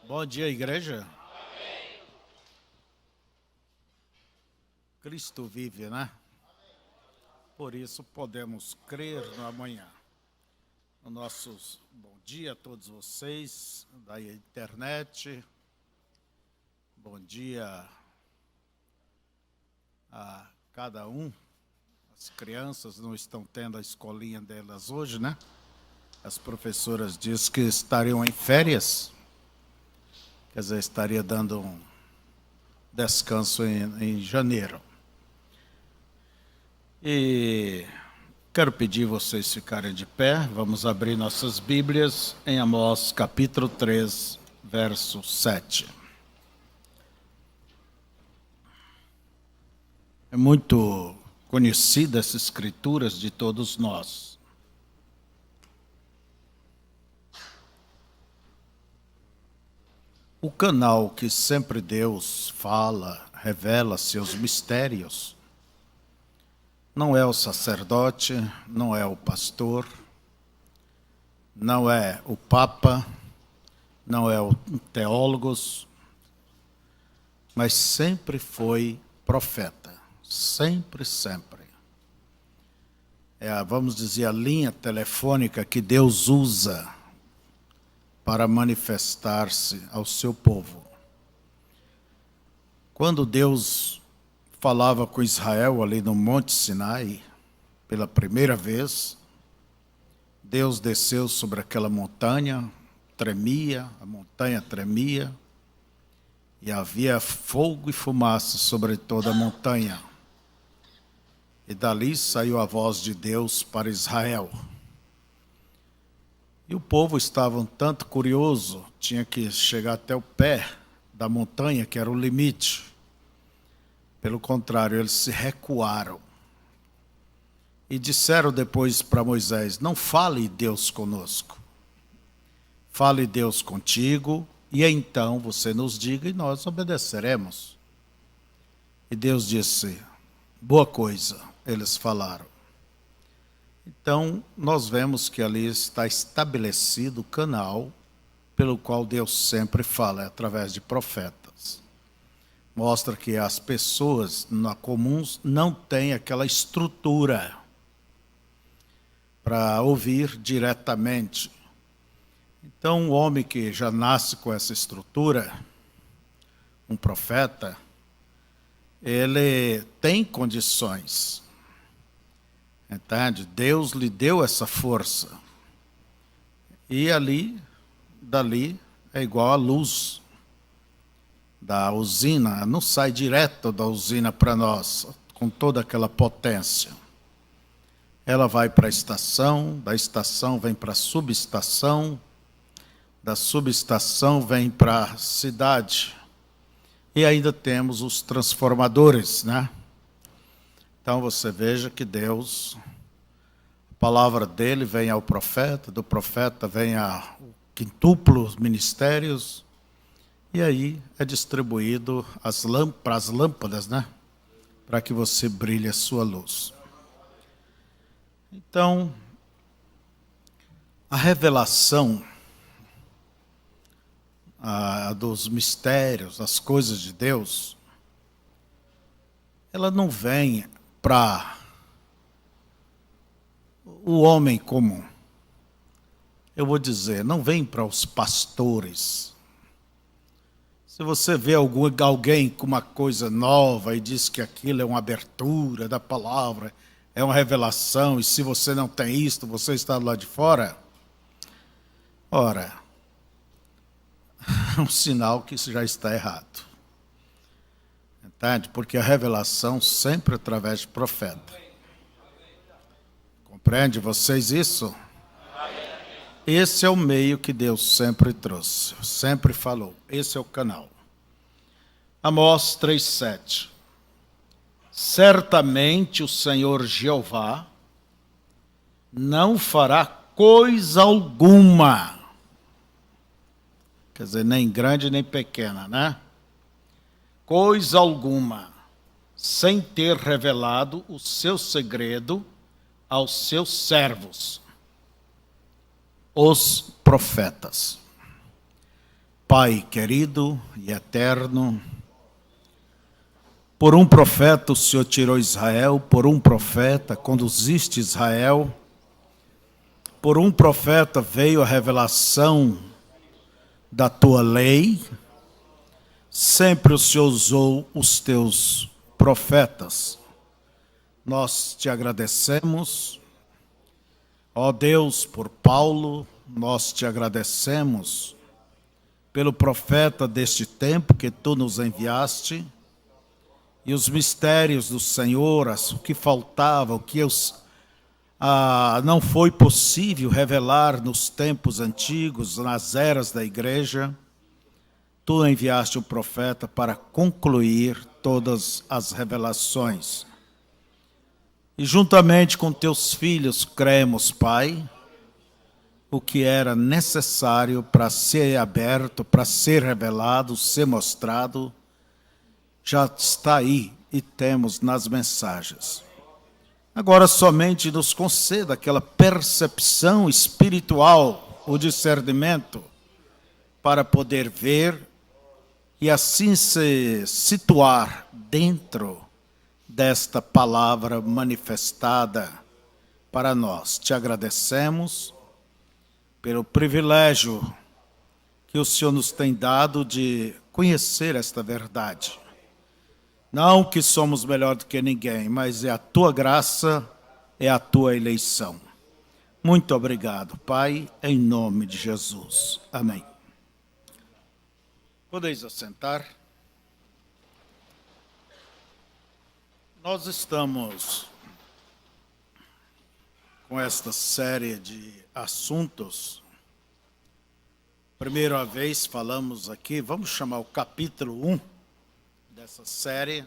Bom dia, igreja. Cristo vive, né? Por isso podemos crer no amanhã. O nosso bom dia a todos vocês da internet. Bom dia a cada um. As crianças não estão tendo a escolinha delas hoje, né? As professoras dizem que estariam em férias. Quer dizer, estaria dando um descanso em janeiro. E quero pedir vocês ficarem de pé. Vamos abrir nossas Bíblias em Amós capítulo 3, verso 7. É muito conhecida essa escrituras de todos nós. O canal que sempre Deus fala, revela seus mistérios, não é o sacerdote, não é o pastor, não é o papa, não é o teólogos, mas sempre foi profeta, sempre. É, vamos dizer, a linha telefônica que Deus usa para manifestar-se ao seu povo. Quando Deus falava com Israel ali no Monte Sinai, pela primeira vez, Deus desceu sobre aquela montanha, tremia, a montanha tremia, e havia fogo e fumaça sobre toda a montanha. E dali saiu a voz de Deus para Israel. E o povo estava um tanto curioso, tinha que chegar até o pé da montanha, que era o limite. Pelo contrário, eles se recuaram. E disseram depois para Moisés: não fale Deus conosco. Fale Deus contigo, e então você nos diga e nós obedeceremos. E Deus disse: boa coisa, eles falaram. Então, nós vemos que ali está estabelecido o canal pelo qual Deus sempre fala, através de profetas. Mostra que as pessoas comuns não têm aquela estrutura para ouvir diretamente. Então, um homem que já nasce com essa estrutura, um profeta, ele tem condições. Entende? Deus lhe deu essa força. E dali, é igual a luz da usina. Não sai direto da usina para nós, com toda aquela potência. Ela vai para a estação, da estação vem para a subestação, da subestação vem para a cidade. E ainda temos os transformadores, né? Então você veja que Deus, a palavra dele vem ao profeta, do profeta vem a quintuplos ministérios, e aí é distribuído as lâmpadas, né? Para que você brilhe a sua luz. Então, a revelação dos mistérios, das coisas de Deus, ela não vem para o homem comum. Eu vou dizer, não vem para os pastores. Se você vê alguém com uma coisa nova e diz que aquilo é uma abertura da palavra, é uma revelação, e se você não tem isto, você está do lado de fora, ora, é um sinal que isso já está errado. Entende? Porque a revelação sempre através de profeta. Compreende vocês isso? Esse é o meio que Deus sempre trouxe, sempre falou. Esse é o canal. Amós 3,7. Certamente o Senhor Jeová não fará coisa alguma. Quer dizer, nem grande nem pequena, né? Coisa alguma, sem ter revelado o seu segredo aos seus servos, os profetas. Pai querido e eterno, por um profeta o Senhor tirou Israel, por um profeta conduziste Israel, por um profeta veio a revelação da tua lei, sempre o Senhor usou os teus profetas. Nós te agradecemos, ó Deus, por Paulo, nós te agradecemos pelo profeta deste tempo que tu nos enviaste, e os mistérios do Senhor, o que faltava, o que não foi possível revelar nos tempos antigos, nas eras da igreja, tu enviaste o profeta para concluir todas as revelações. E juntamente com teus filhos cremos, Pai, o que era necessário para ser aberto, para ser revelado, ser mostrado, já está aí e temos nas mensagens. Agora somente nos conceda aquela percepção espiritual, o discernimento, para poder ver e assim se situar dentro desta palavra manifestada para nós. Te agradecemos pelo privilégio que o Senhor nos tem dado de conhecer esta verdade. Não que somos melhor do que ninguém, mas é a tua graça, é a tua eleição. Muito obrigado, Pai, em nome de Jesus. Amém. Podeis assentar. Nós estamos com esta série de assuntos. Primeira vez falamos aqui, vamos chamar o capítulo 1 dessa série,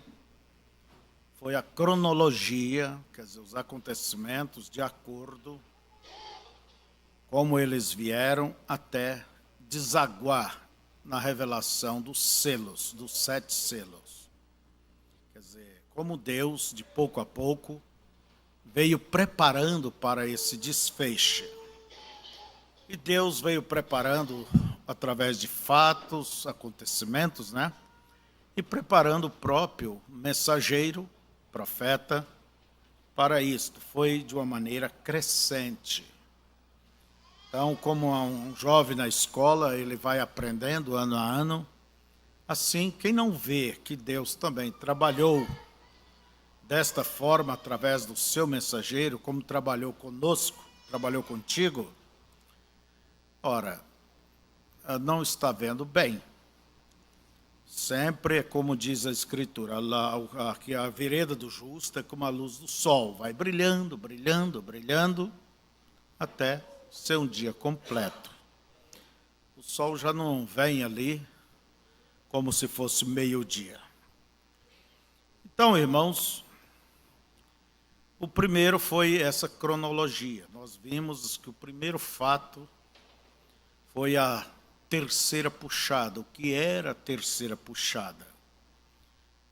foi a cronologia, quer dizer, os acontecimentos de acordo como eles vieram até desaguar na revelação dos selos, dos 7 selos. Quer dizer, como Deus, de pouco a pouco, veio preparando para esse desfecho. E Deus veio preparando através de fatos, acontecimentos, né? E preparando o próprio mensageiro, profeta, para isto. Foi de uma maneira crescente. Então, como um jovem na escola, ele vai aprendendo ano a ano. Assim, quem não vê que Deus também trabalhou desta forma, através do seu mensageiro, como trabalhou conosco, trabalhou contigo, ora, não está vendo bem. Sempre é como diz a Escritura, a vereda do justo é como a luz do sol, vai brilhando, brilhando, brilhando, até ser um dia completo. O sol já não vem ali como se fosse meio-dia. Então, irmãos, o primeiro foi essa cronologia. Nós vimos que o primeiro fato foi a terceira puxada. O que era a terceira puxada?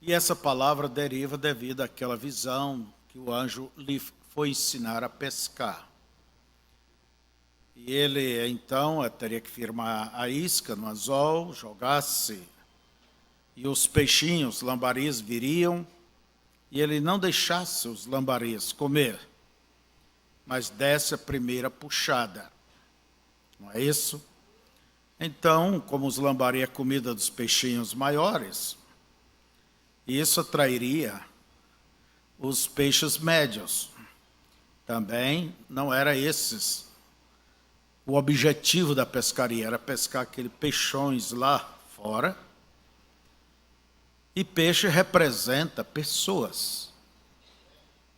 E essa palavra deriva devido àquela visão que o anjo lhe foi ensinar a pescar. E ele, então, teria que firmar a isca no anzol, jogasse, e os peixinhos, lambaris, viriam, e ele não deixasse os lambaris comer, mas desse a primeira puxada. Não é isso? Então, como os lambari é comida dos peixinhos maiores, isso atrairia os peixes médios. Também não era esses o objetivo da pescaria, era pescar aqueles peixões lá fora. E peixe representa pessoas.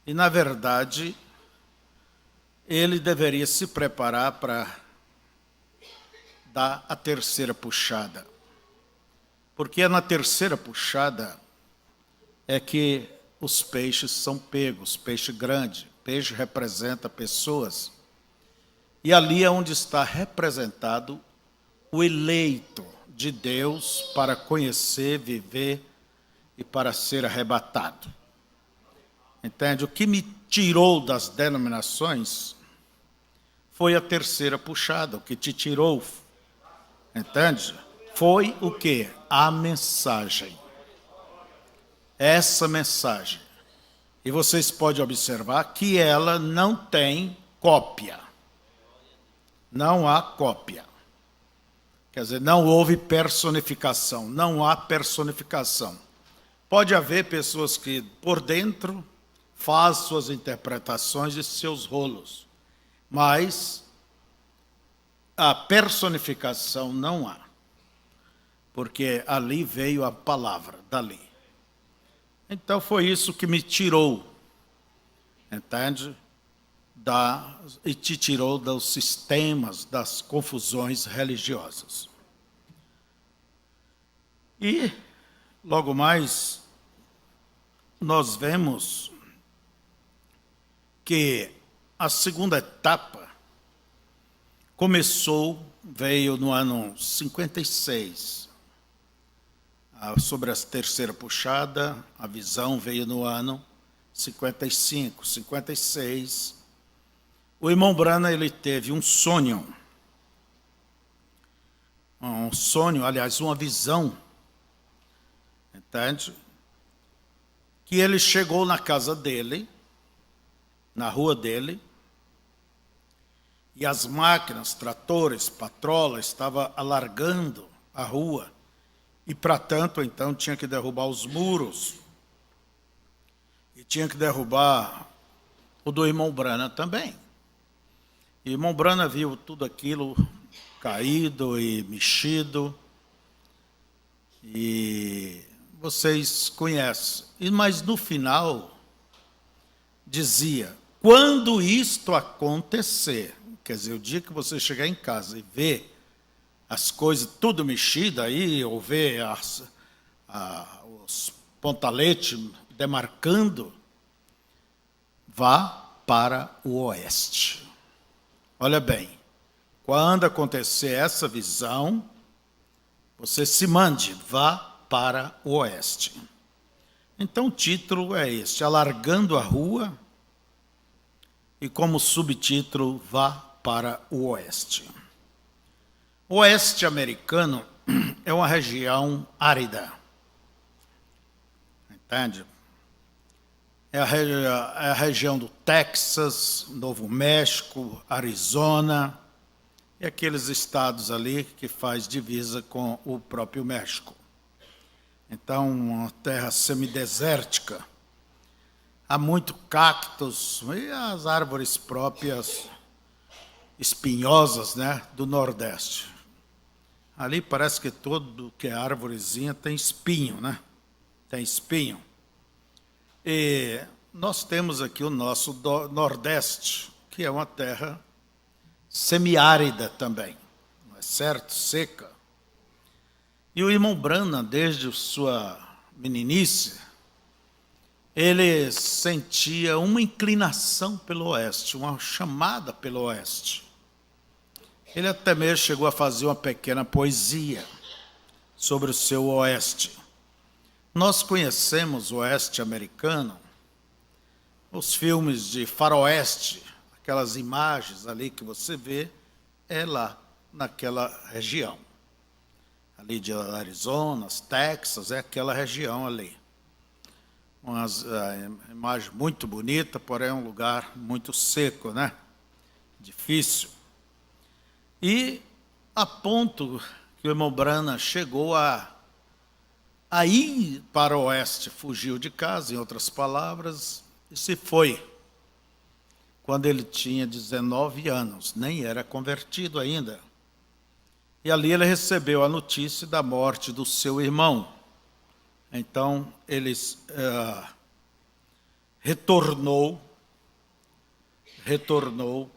E, na verdade, ele deveria se preparar para dar a terceira puxada. Porque é na terceira puxada é que os peixes são pegos, peixe grande. Peixe representa pessoas. E ali é onde está representado o eleito de Deus para conhecer, viver e para ser arrebatado. Entende? O que me tirou das denominações foi a terceira puxada. O que te tirou, entende? foi o quê? A mensagem. Essa mensagem. E vocês podem observar que ela não tem cópia. Não há cópia. Quer dizer, não houve personificação. Não há personificação. Pode haver pessoas que, por dentro, fazem suas interpretações e seus rolos. Mas a personificação não há. Porque ali veio a palavra, dali. Então foi isso que me tirou, entende? E te tirou dos sistemas, das confusões religiosas. E, logo mais, nós vemos que a segunda etapa veio no ano 56. Sobre a terceira puxada, a visão veio no ano 55, 56. O irmão Branham, ele teve um sonho, aliás, uma visão, entende? Que ele chegou na casa dele, na rua dele, e as máquinas, tratores, patrola, estavam alargando a rua. E, para tanto, então, tinha que derrubar os muros. E tinha que derrubar o do irmão Branham também. E o irmão Branham viu tudo aquilo caído e mexido. E vocês conhecem. Mas, no final, dizia, quando isto acontecer, quer dizer, o dia que você chegar em casa e ver as coisas tudo mexidas aí, ou ver os pontaletes demarcando, vá para o oeste. Olha bem, quando acontecer essa visão, você se mande, vá para o oeste. Então o título é este, Alargando a Rua, e como subtítulo, vá para o oeste. O oeste americano é uma região árida, entende? É a região do Texas, Novo México, Arizona, e aqueles estados ali que faz divisa com o próprio México. Então, uma terra semidesértica. Há muito cactos e as árvores próprias espinhosas, né, do Nordeste. Ali parece que tudo que é árvorezinha tem espinho, né? Tem espinho. E nós temos aqui o nosso Nordeste, que é uma terra semiárida também, não é certo? Seca. E o irmão Branham, desde sua meninice, ele sentia uma inclinação pelo oeste, uma chamada pelo oeste. Ele até mesmo chegou a fazer uma pequena poesia sobre o seu oeste. Nós conhecemos o oeste americano, os filmes de faroeste, aquelas imagens ali que você vê, é lá naquela região. Ali de Arizona, Texas, é aquela região ali. Uma imagem muito bonita, porém é um lugar muito seco, né? Difícil. E a ponto que o irmão Branham chegou a ir para o oeste, fugiu de casa, em outras palavras, e se foi. Quando ele tinha 19 anos, nem era convertido ainda. E ali ele recebeu a notícia da morte do seu irmão. Então, ele retornou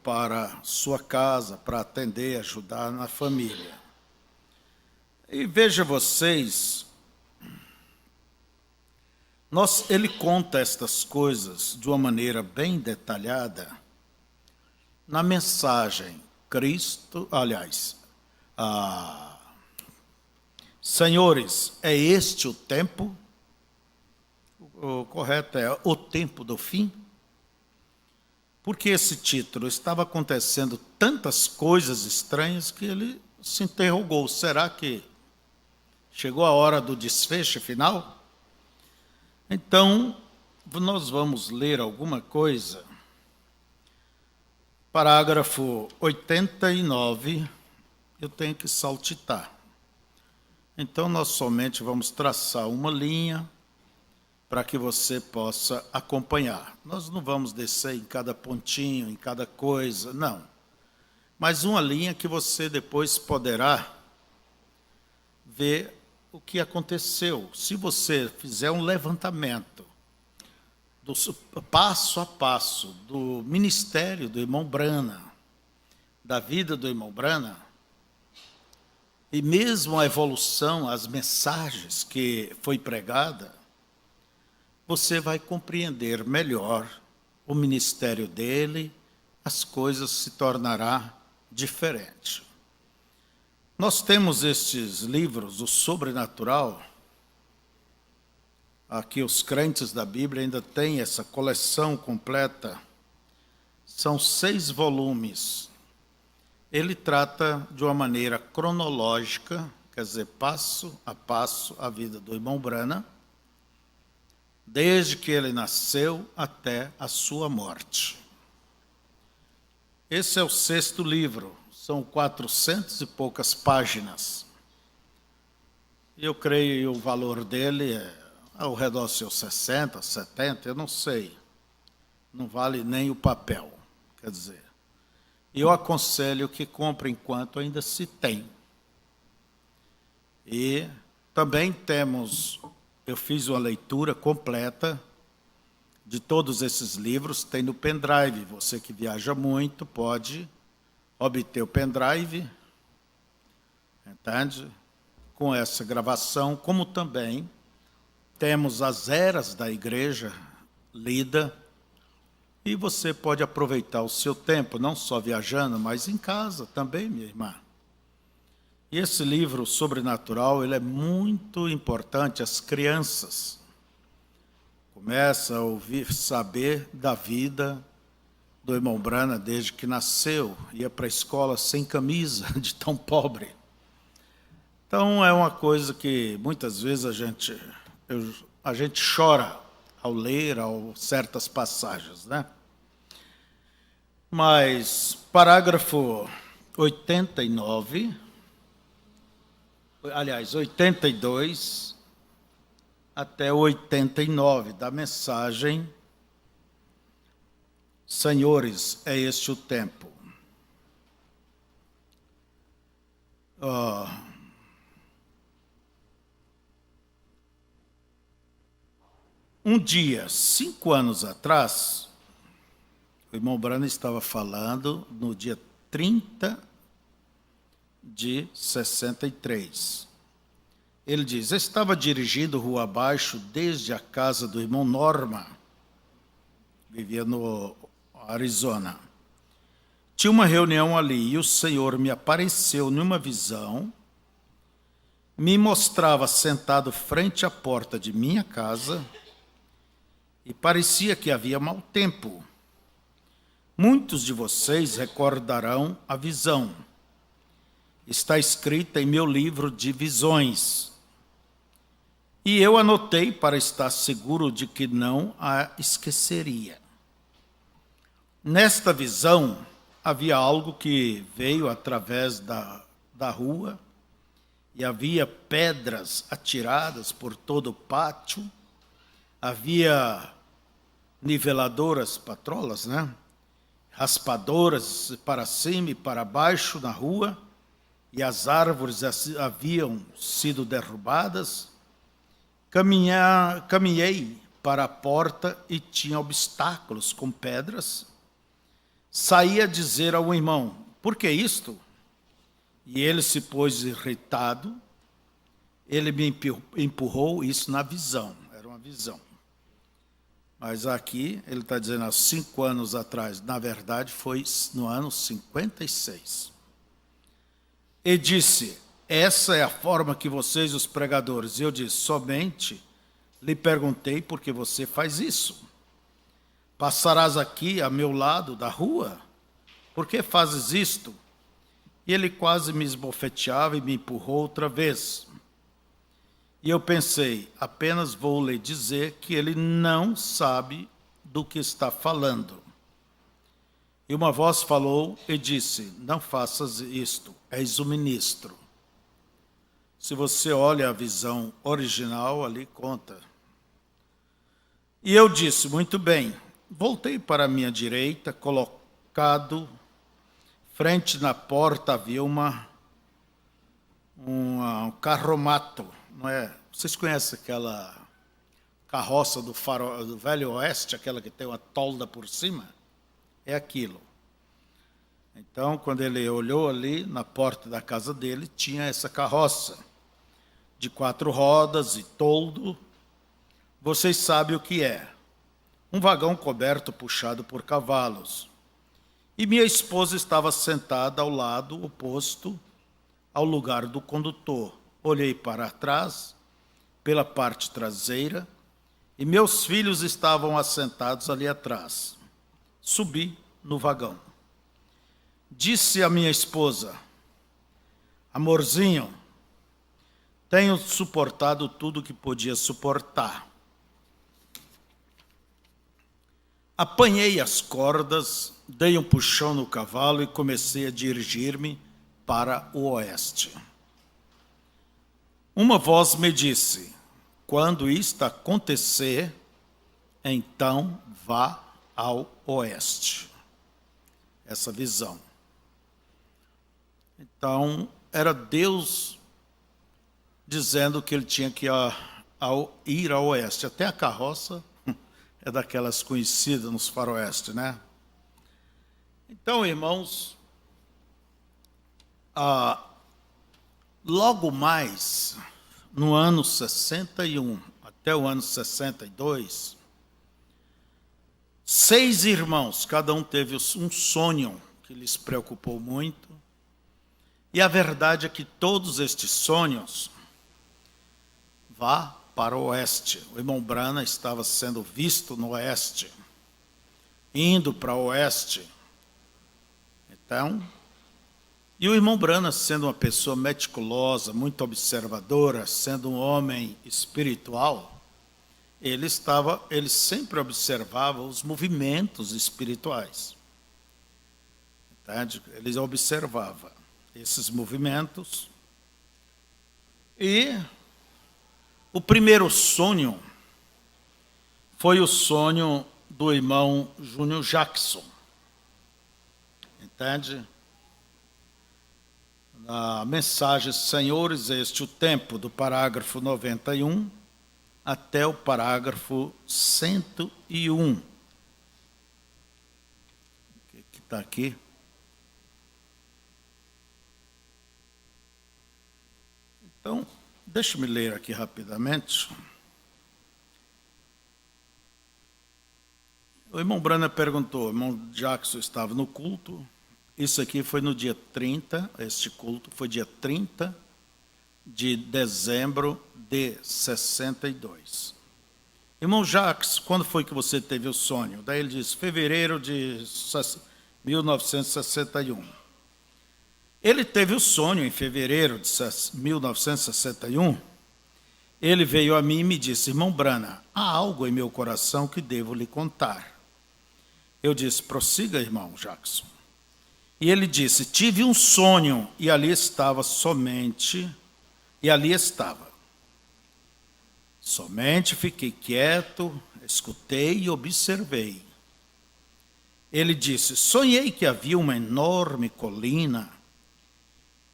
para sua casa para atender, ajudar na família. E veja vocês, ele conta estas coisas de uma maneira bem detalhada na mensagem Senhores, é este o tempo? O correto é o tempo do fim? Porque esse título estava acontecendo tantas coisas estranhas que ele se interrogou. Será que Chegou a hora do desfecho final? Então, nós vamos ler alguma coisa. Parágrafo 89, eu tenho que saltitar. Então, nós somente vamos traçar uma linha para que você possa acompanhar. Nós não vamos descer em cada pontinho, em cada coisa, não. Mas uma linha que você depois poderá ver o que aconteceu. Se você fizer um levantamento do passo a passo do ministério do irmão Brana, da vida do irmão Brana, e mesmo a evolução, as mensagens que foi pregada, você vai compreender melhor o ministério dele, as coisas se tornará diferente. Nós temos estes livros, o sobrenatural. Aqui os crentes da Bíblia ainda têm essa coleção completa. São 6 volumes. Ele trata de uma maneira cronológica, quer dizer, passo a passo, a vida do irmão Brana, desde que ele nasceu até a sua morte. Esse é o 6º livro, são 400 e poucas páginas. Eu creio que o valor dele é ao redor dos seus 60, 70, eu não sei. Não vale nem o papel, quer dizer. Eu aconselho que compre enquanto ainda se tem. E também temos, eu fiz uma leitura completa de todos esses livros, tem no pendrive. Você que viaja muito pode obter o pendrive, entende? Com essa gravação, como também temos as eras da igreja lida, e você pode aproveitar o seu tempo, não só viajando, mas em casa também, minha irmã. E esse livro sobrenatural, ele é muito importante às crianças. Começa a ouvir, saber da vida do irmão Brana desde que nasceu, ia para a escola sem camisa, de tão pobre. Então é uma coisa que muitas vezes a gente chora ao ler certas passagens, né? Mas, parágrafo 89, aliás, 82 até 89 da mensagem, Senhores, é este o tempo. Um dia, 5 anos atrás, o irmão Brana estava falando no dia 30 de 63. Ele diz: estava dirigindo rua abaixo desde a casa do irmão Norma, vivia no Arizona. Tinha uma reunião ali e o Senhor me apareceu numa visão, me mostrava sentado frente à porta de minha casa e parecia que havia mau tempo. Muitos de vocês recordarão a visão. Está escrita em meu livro de visões. E eu anotei para estar seguro de que não a esqueceria. Nesta visão, havia algo que veio através da rua e havia pedras atiradas por todo o pátio. Havia niveladoras, patrolas, né? Raspadoras para cima e para baixo na rua, e as árvores haviam sido derrubadas. Caminhei para a porta e tinha obstáculos com pedras. Saí a dizer ao irmão: por que isto? E ele se pôs irritado. Ele me empurrou, isso na visão, era uma visão. Mas aqui ele está dizendo há 5 anos atrás, na verdade foi no ano 56. E disse: essa é a forma que vocês, os pregadores. E eu disse: somente lhe perguntei por que você faz isso. Passarás aqui a meu lado da rua? Por que fazes isto? E ele quase me esbofeteava e me empurrou outra vez. E eu pensei, apenas vou lhe dizer que ele não sabe do que está falando. E uma voz falou e disse, não faças isto, és o ministro. Se você olha a visão original, ali conta. E eu disse, muito bem. Voltei para a minha direita, colocado frente na porta havia um carromato, não é? Vocês conhecem aquela carroça do Velho Oeste, aquela que tem uma tolda por cima? É aquilo. Então, quando ele olhou ali na porta da casa dele, tinha essa carroça de 4 rodas e toldo. Vocês sabem o que é. Um vagão coberto puxado por cavalos. E minha esposa estava sentada ao lado oposto ao lugar do condutor. Olhei para trás, pela parte traseira, e meus filhos estavam assentados ali atrás. Subi no vagão. Disse a minha esposa, amorzinho, tenho suportado tudo o que podia suportar. Apanhei as cordas, dei um puxão no cavalo e comecei a dirigir-me para o oeste. Uma voz me disse, quando isto acontecer, então vá ao oeste. Essa visão. Então, era Deus dizendo que ele tinha que ir ao oeste. Até a carroça é daquelas conhecidas nos faroeste, né? Então, irmãos, logo mais, no ano 61 até o ano 62, 6 irmãos, cada um teve um sonho que lhes preocupou muito. E a verdade é que todos estes sonhos vá para o oeste. O irmão Brana estava sendo visto no oeste, indo para o oeste. Então, e o irmão Brana, sendo uma pessoa meticulosa, muito observadora, sendo um homem espiritual, ele sempre observava os movimentos espirituais. Entende? Ele observava esses movimentos. E o primeiro sonho foi o sonho do irmão Júnior Jackson. Entende? Na mensagem, Senhores, este é o tempo, do parágrafo 91 até o parágrafo 101. O que está aqui? Então, deixa-me ler aqui rapidamente. O irmão Brana perguntou, o irmão Jackson estava no culto. Isso aqui foi no dia 30, este culto foi dia 30 de dezembro de 62. Irmão Jackson, quando foi que você teve o sonho? Daí ele disse, fevereiro de 1961. Ele teve o sonho em fevereiro de 1961. Ele veio a mim e me disse, irmão Brana, há algo em meu coração que devo lhe contar. Eu disse, prossiga, irmão Jackson. E ele disse, tive um sonho e ali estava. Somente fiquei quieto, escutei e observei. Ele disse, sonhei que havia uma enorme colina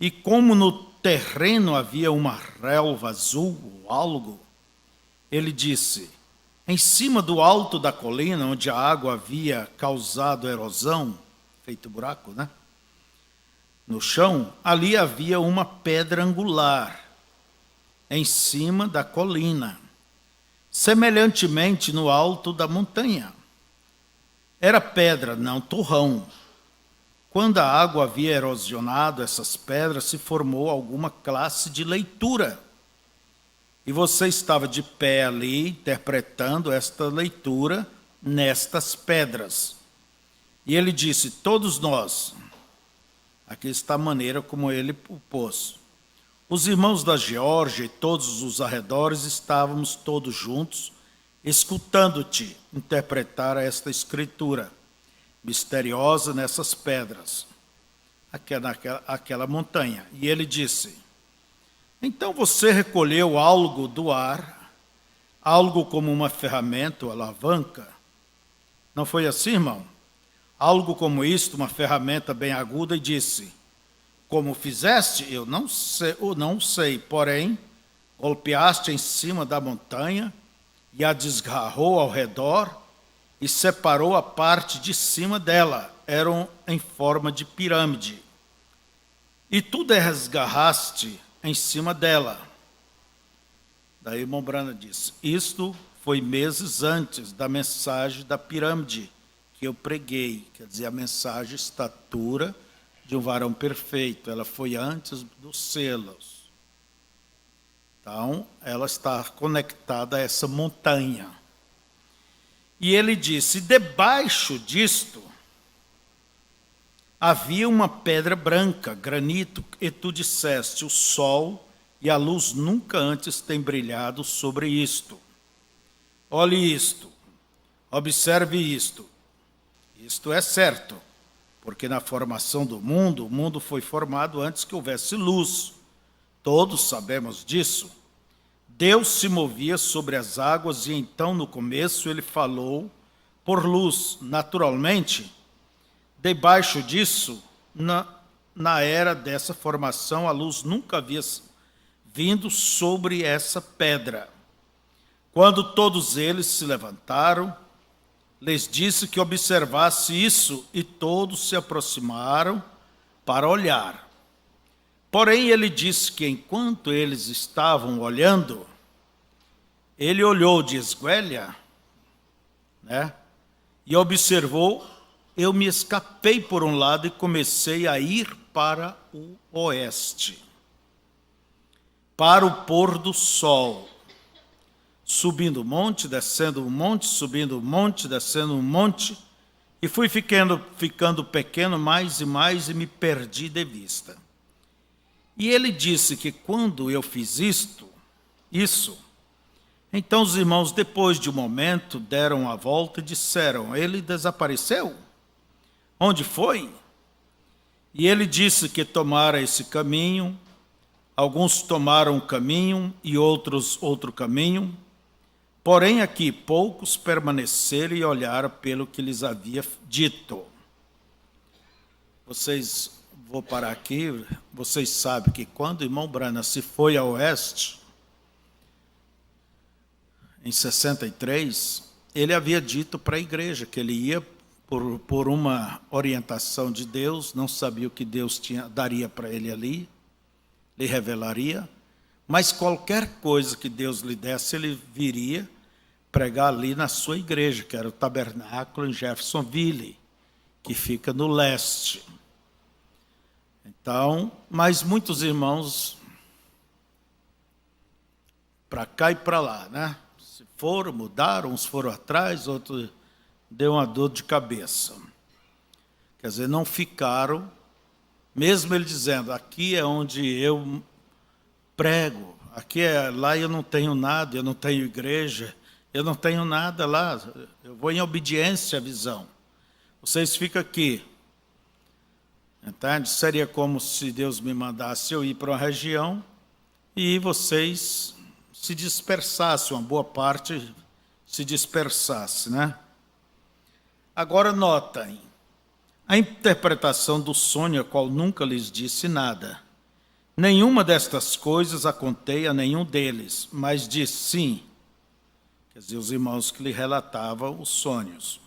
e como no terreno havia uma relva azul ou algo, ele disse, em cima do alto da colina, onde a água havia causado erosão, feito buraco, né? No chão, ali havia uma pedra angular, em cima da colina, semelhantemente no alto da montanha. Era pedra, não torrão. Quando a água havia erosionado essas pedras, se formou alguma classe de leitura. E você estava de pé ali, interpretando esta leitura nestas pedras. E ele disse, todos nós, aqui está a maneira como ele o pôs, Os irmãos da Geórgia e todos os arredores estávamos todos juntos, escutando-te interpretar esta escritura misteriosa nessas pedras, aquela montanha. E ele disse: então você recolheu algo do ar, algo como uma ferramenta ou alavanca? Não foi assim, irmão? Algo como isto, uma ferramenta bem aguda, e disse: como fizeste? Eu não sei, porém, golpeaste em cima da montanha e a desgarrou ao redor e separou a parte de cima dela. Eram em forma de pirâmide. E tu desgarraste em cima dela. Daí o irmão Branham disse: isto foi meses antes da mensagem da pirâmide que eu preguei. Quer dizer, a mensagem estatura de um varão perfeito. Ela foi antes dos selos. Então, ela está conectada a essa montanha. E ele disse: debaixo disto havia uma pedra branca, granito, e tu disseste: o sol e a luz nunca antes têm brilhado sobre isto. Olhe isto, observe isto. Isto é certo, porque na formação do mundo, o mundo foi formado antes que houvesse luz. Todos sabemos disso. Deus se movia sobre as águas e então, no começo, ele falou por luz. Naturalmente, debaixo disso, na era dessa formação, a luz nunca havia vindo sobre essa pedra. Quando todos eles se levantaram, lhes disse que observasse isso, e todos se aproximaram para olhar. Porém, ele disse que enquanto eles estavam olhando, ele olhou de esguelha, e observou. Eu me escapei por um lado e comecei a ir para o oeste, para o pôr do sol, subindo o monte, descendo o monte, subindo o monte, descendo o monte, e fui ficando pequeno mais e mais e me perdi de vista. E ele disse que quando eu fiz isso, então os irmãos, depois de um momento, deram a volta e disseram: ele desapareceu? Onde foi? E ele disse que tomara esse caminho. Alguns tomaram um caminho e outros outro caminho. Porém, aqui poucos permaneceram e olharam pelo que lhes havia dito. Vou parar aqui. Vocês sabem que quando o irmão Branham se foi ao oeste, em 63, ele havia dito para a igreja que ele ia por uma orientação de Deus, não sabia o que Deus daria para ele ali, lhe revelaria, mas qualquer coisa que Deus lhe desse, ele viria pregar ali na sua igreja, que era o tabernáculo em Jeffersonville, que fica no leste. Então, mas muitos irmãos, para cá e para lá, Se foram, mudaram, uns foram atrás, outros deu uma dor de cabeça. Quer dizer, não ficaram, mesmo ele dizendo: aqui é onde eu prego, lá eu não tenho nada, eu não tenho igreja, eu não tenho nada lá, eu vou em obediência à visão. Vocês ficam aqui. Entende? Seria como se Deus me mandasse eu ir para uma região e vocês se dispersassem, uma boa parte se dispersasse, Agora notem, a interpretação do sonho, a qual nunca lhes disse nada. Nenhuma destas coisas a contei a nenhum deles, mas disse sim. Quer dizer, os irmãos que lhe relatavam os sonhos.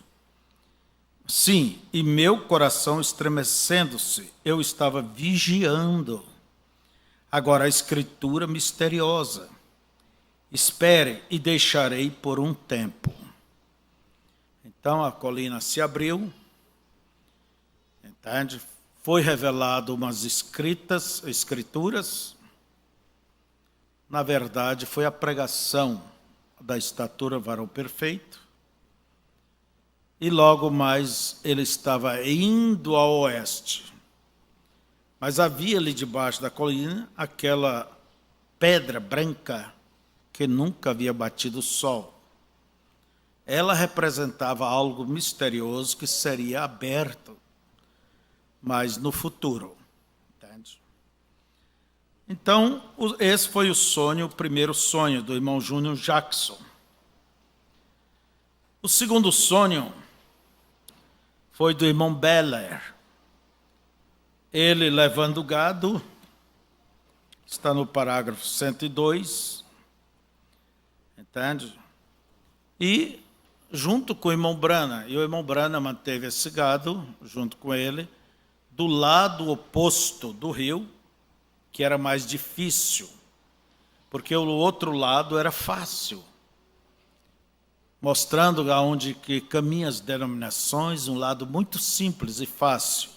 Sim, e meu coração estremecendo-se, eu estava vigiando. Agora a escritura misteriosa. Espere e deixarei por um tempo. Então a colina se abriu, entende? Foi revelado umas escrituras. Na verdade, foi a pregação da estatura varão perfeito. E logo mais ele estava indo ao oeste. Mas havia ali debaixo da colina aquela pedra branca que nunca havia batido o sol. Ela representava algo misterioso que seria aberto, mas no futuro. Entende? Então, esse foi o primeiro sonho do irmão Júnior Jackson. O segundo sonho foi do irmão Beller. Ele levando gado, está no parágrafo 102, entende? E junto com o irmão Brana, e o irmão Brana manteve esse gado junto com ele, do lado oposto do rio, que era mais difícil, porque o outro lado era fácil, mostrando aonde que caminham as denominações, um lado muito simples e fácil.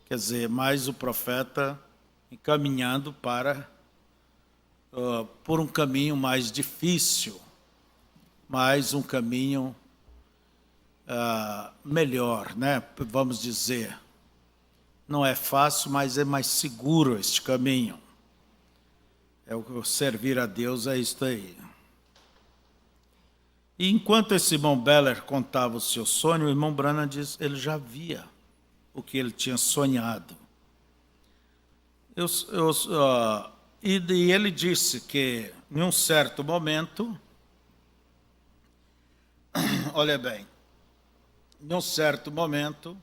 Quer dizer, mais o profeta encaminhando para por um caminho mais difícil, mais um caminho melhor, né? Vamos dizer. Não é fácil, mas é mais seguro este caminho. É o servir a Deus, é isto aí. E enquanto esse irmão Beller contava o seu sonho, o irmão Branham diz, ele já via o que ele tinha sonhado. E ele disse que, em um certo momento, olha bem, em um certo momento,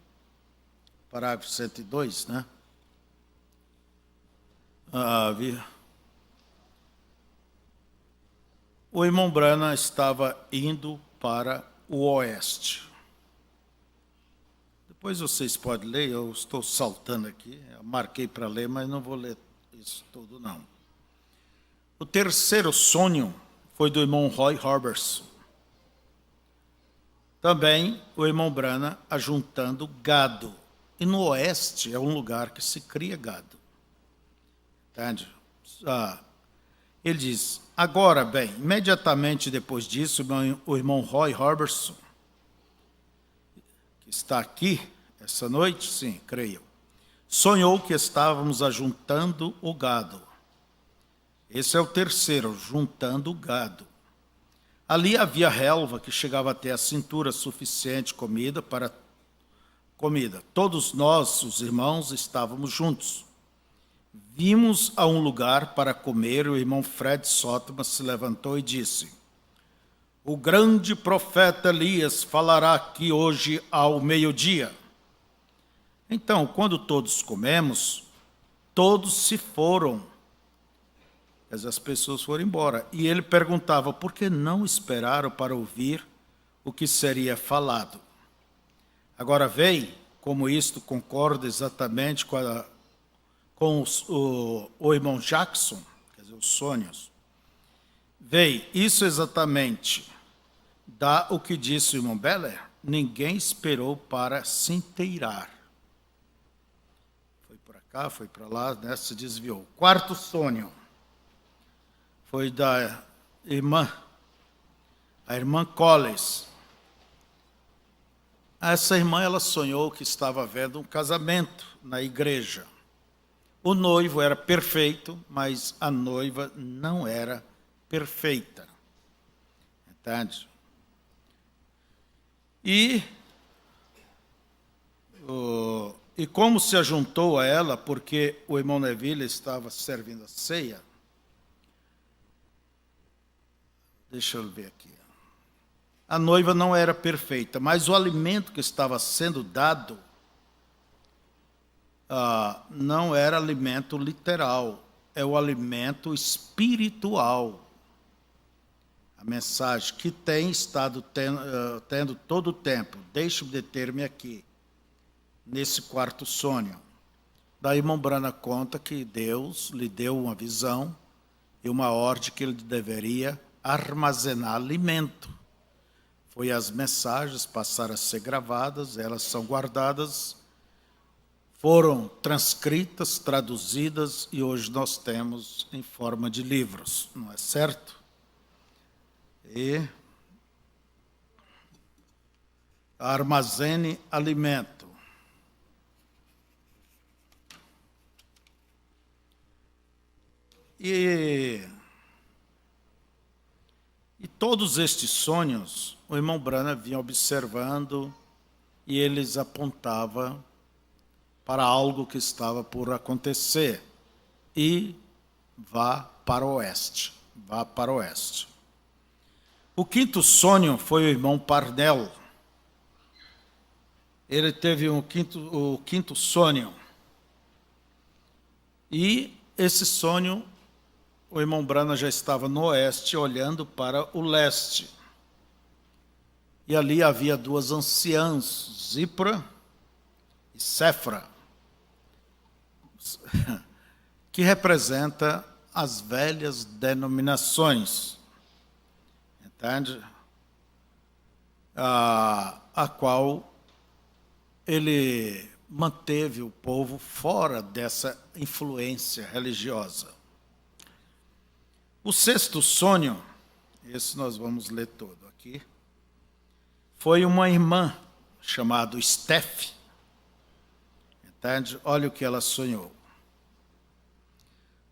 parágrafo 102, né? O irmão Branham estava indo para o oeste. Depois vocês podem ler, eu estou saltando aqui, eu marquei para ler, mas não vou ler isso tudo, não. O terceiro sonho foi do irmão Roy Robertson. Também o irmão Branham ajuntando gado. E no oeste é um lugar que se cria gado. Entende? Ele diz, agora bem, imediatamente depois disso, o irmão Roy Robertson, que está aqui essa noite, sim, creio, sonhou que estávamos ajuntando o gado. Esse é o terceiro, juntando o gado. Ali havia relva que chegava até a cintura, suficiente comida para comida. Todos nós, os irmãos, estávamos juntos. Vimos a um lugar para comer, o irmão Fred Sotman se levantou e disse, o grande profeta Elias falará aqui hoje ao meio-dia. Então, quando todos comemos, todos se foram. As pessoas foram embora. E ele perguntava, por que não esperaram para ouvir o que seria falado? Agora veio, como isto concorda exatamente com o irmão Jackson, quer dizer, os sonhos. Veio, isso exatamente dá o que disse o irmão Beller, ninguém esperou para se inteirar. Foi para cá, foi para lá, né, se desviou. Quarto sonho foi da irmã, a irmã Collins. Essa irmã, ela sonhou que estava vendo um casamento na igreja. O noivo era perfeito, mas a noiva não era perfeita. Entende? E como se ajuntou a ela, porque o irmão Neville estava servindo a ceia, deixa eu ver aqui. A noiva não era perfeita, mas o alimento que estava sendo dado não era alimento literal, é o alimento espiritual. A mensagem que tem estado tendo todo o tempo. Deixe-me deter-me aqui, nesse quarto sonho. Daí irmão Branham conta que Deus lhe deu uma visão e uma ordem que ele deveria armazenar alimento. Foi as mensagens passaram a ser gravadas, elas são guardadas, foram transcritas, traduzidas e hoje nós temos em forma de livros, não é certo? E armazene alimento. E todos estes sonhos, o irmão Branham vinha observando e eles apontavam para algo que estava por acontecer. E vá para o oeste, vá para o oeste. O quinto sonho foi o irmão Parnell. Ele teve o quinto sonho. E esse sonho, o irmão Branham já estava no oeste, olhando para o leste. E ali havia duas anciãs, Zipra e Séfra, que representa as velhas denominações, entende? A qual ele manteve o povo fora dessa influência religiosa. O sexto sonho, esse nós vamos ler todo aqui, foi uma irmã chamada Steph, entende? Olha o que ela sonhou.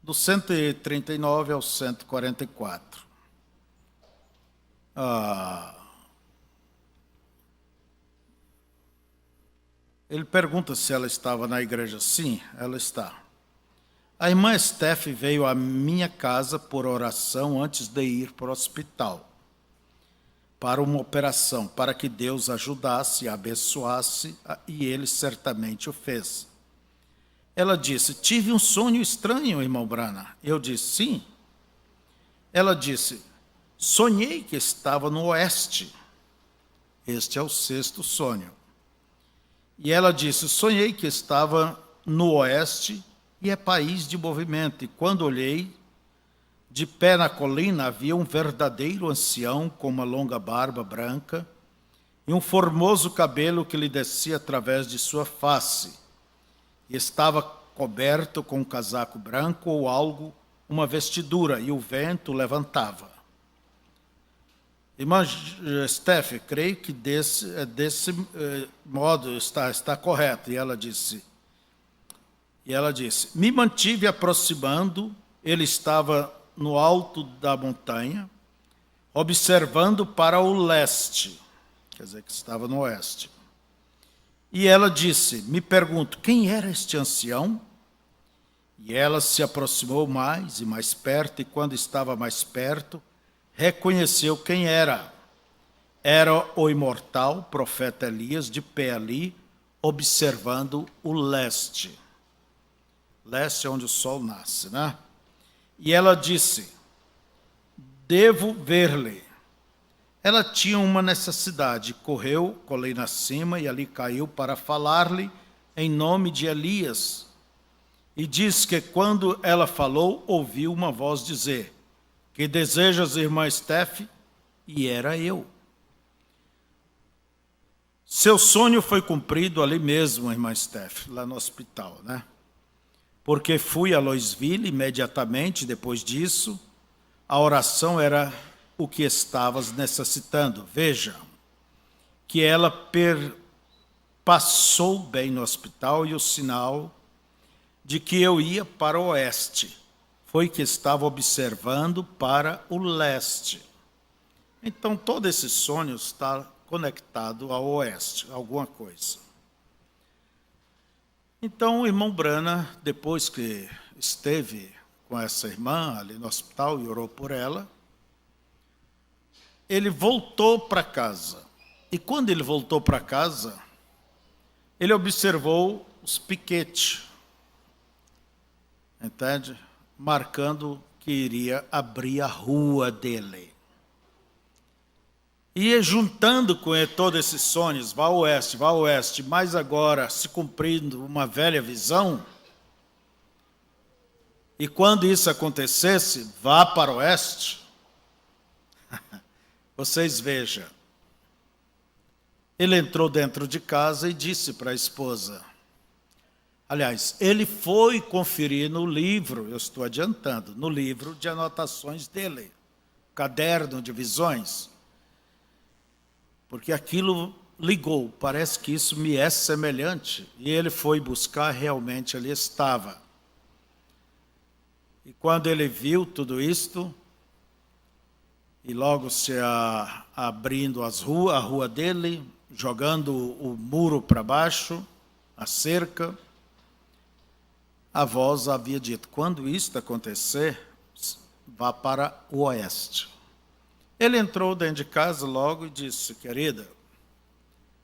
Do 139 ao 144. Ele pergunta se ela estava na igreja. Sim, ela está. A irmã Steph veio à minha casa por oração antes de ir para o hospital, para uma operação, para que Deus ajudasse e abençoasse, e ele certamente o fez. Ela disse, tive um sonho estranho, irmão Branham. Eu disse, sim. Ela disse, sonhei que estava no oeste. Este é o sexto sonho. E ela disse, sonhei que estava no oeste e é país de movimento. E quando olhei, de pé na colina havia um verdadeiro ancião com uma longa barba branca e um formoso cabelo que lhe descia através de sua face. E estava coberto com um casaco branco ou algo, uma vestidura, e o vento levantava. Irmã Steph, creio que desse modo está correto. E ela disse, me mantive aproximando, ele estava no alto da montanha, observando para o leste, quer dizer que estava no oeste. E ela disse, me pergunto, quem era este ancião? E ela se aproximou mais e mais perto, e quando estava mais perto, reconheceu quem era. Era o imortal profeta Elias, de pé ali, observando o leste. Leste é onde o sol nasce, né? E ela disse, devo ver-lhe. Ela tinha uma necessidade, correu, colina acima e ali caiu para falar-lhe em nome de Elias. E diz que quando ela falou, ouviu uma voz dizer, que desejas, irmã Steph? E era eu. Seu sonho foi cumprido ali mesmo, irmã Steph, lá no hospital, né? Porque fui a Louisville imediatamente depois disso, a oração era o que estavas necessitando. Veja, que ela passou bem no hospital e o sinal de que eu ia para o oeste foi que estava observando para o leste. Então, todo esse sonho está conectado ao oeste, alguma coisa. Então, o irmão Branham, depois que esteve com essa irmã ali no hospital e orou por ela, ele voltou para casa. E quando ele voltou para casa, ele observou os piquetes, entende? Marcando que iria abrir a rua dele. E juntando com todos esses sonhos, vá ao oeste, mas agora se cumprindo uma velha visão, e quando isso acontecesse, vá para o oeste, vocês vejam. Ele entrou dentro de casa e disse para a esposa, aliás, ele foi conferir no livro, eu estou adiantando, no livro de anotações dele, caderno de visões, porque aquilo ligou, parece que isso me é semelhante, e ele foi buscar, realmente ali estava. E quando ele viu tudo isto, e logo se abrindo a rua dele, jogando o muro para baixo, a cerca, a voz havia dito: quando isto acontecer, vá para o oeste. Ele entrou dentro de casa logo e disse: querida,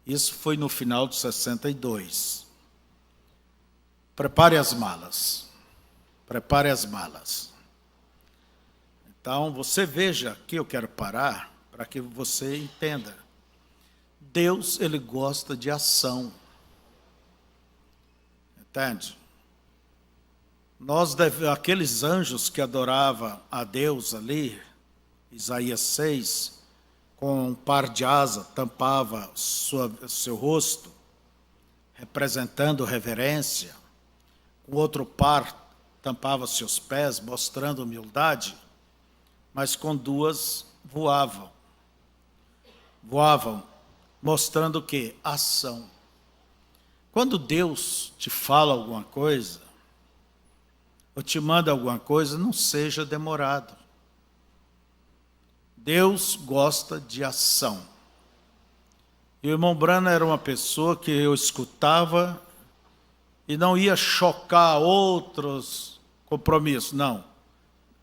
isso foi no final de 62. Prepare as malas. Prepare as malas. Então, você veja, aqui eu quero parar para que você entenda. Deus, ele gosta de ação. Entende? Aqueles anjos que adoravam a Deus ali, Isaías 6, com um par de asa, tampava seu rosto, representando reverência. Com outro par, tampava seus pés, mostrando humildade. Mas com duas voavam. Voavam, mostrando o quê? Ação. Quando Deus te fala alguma coisa, ou te manda alguma coisa, não seja demorado. Deus gosta de ação. E o irmão Branham era uma pessoa que eu escutava e não ia chocar outros compromissos, não.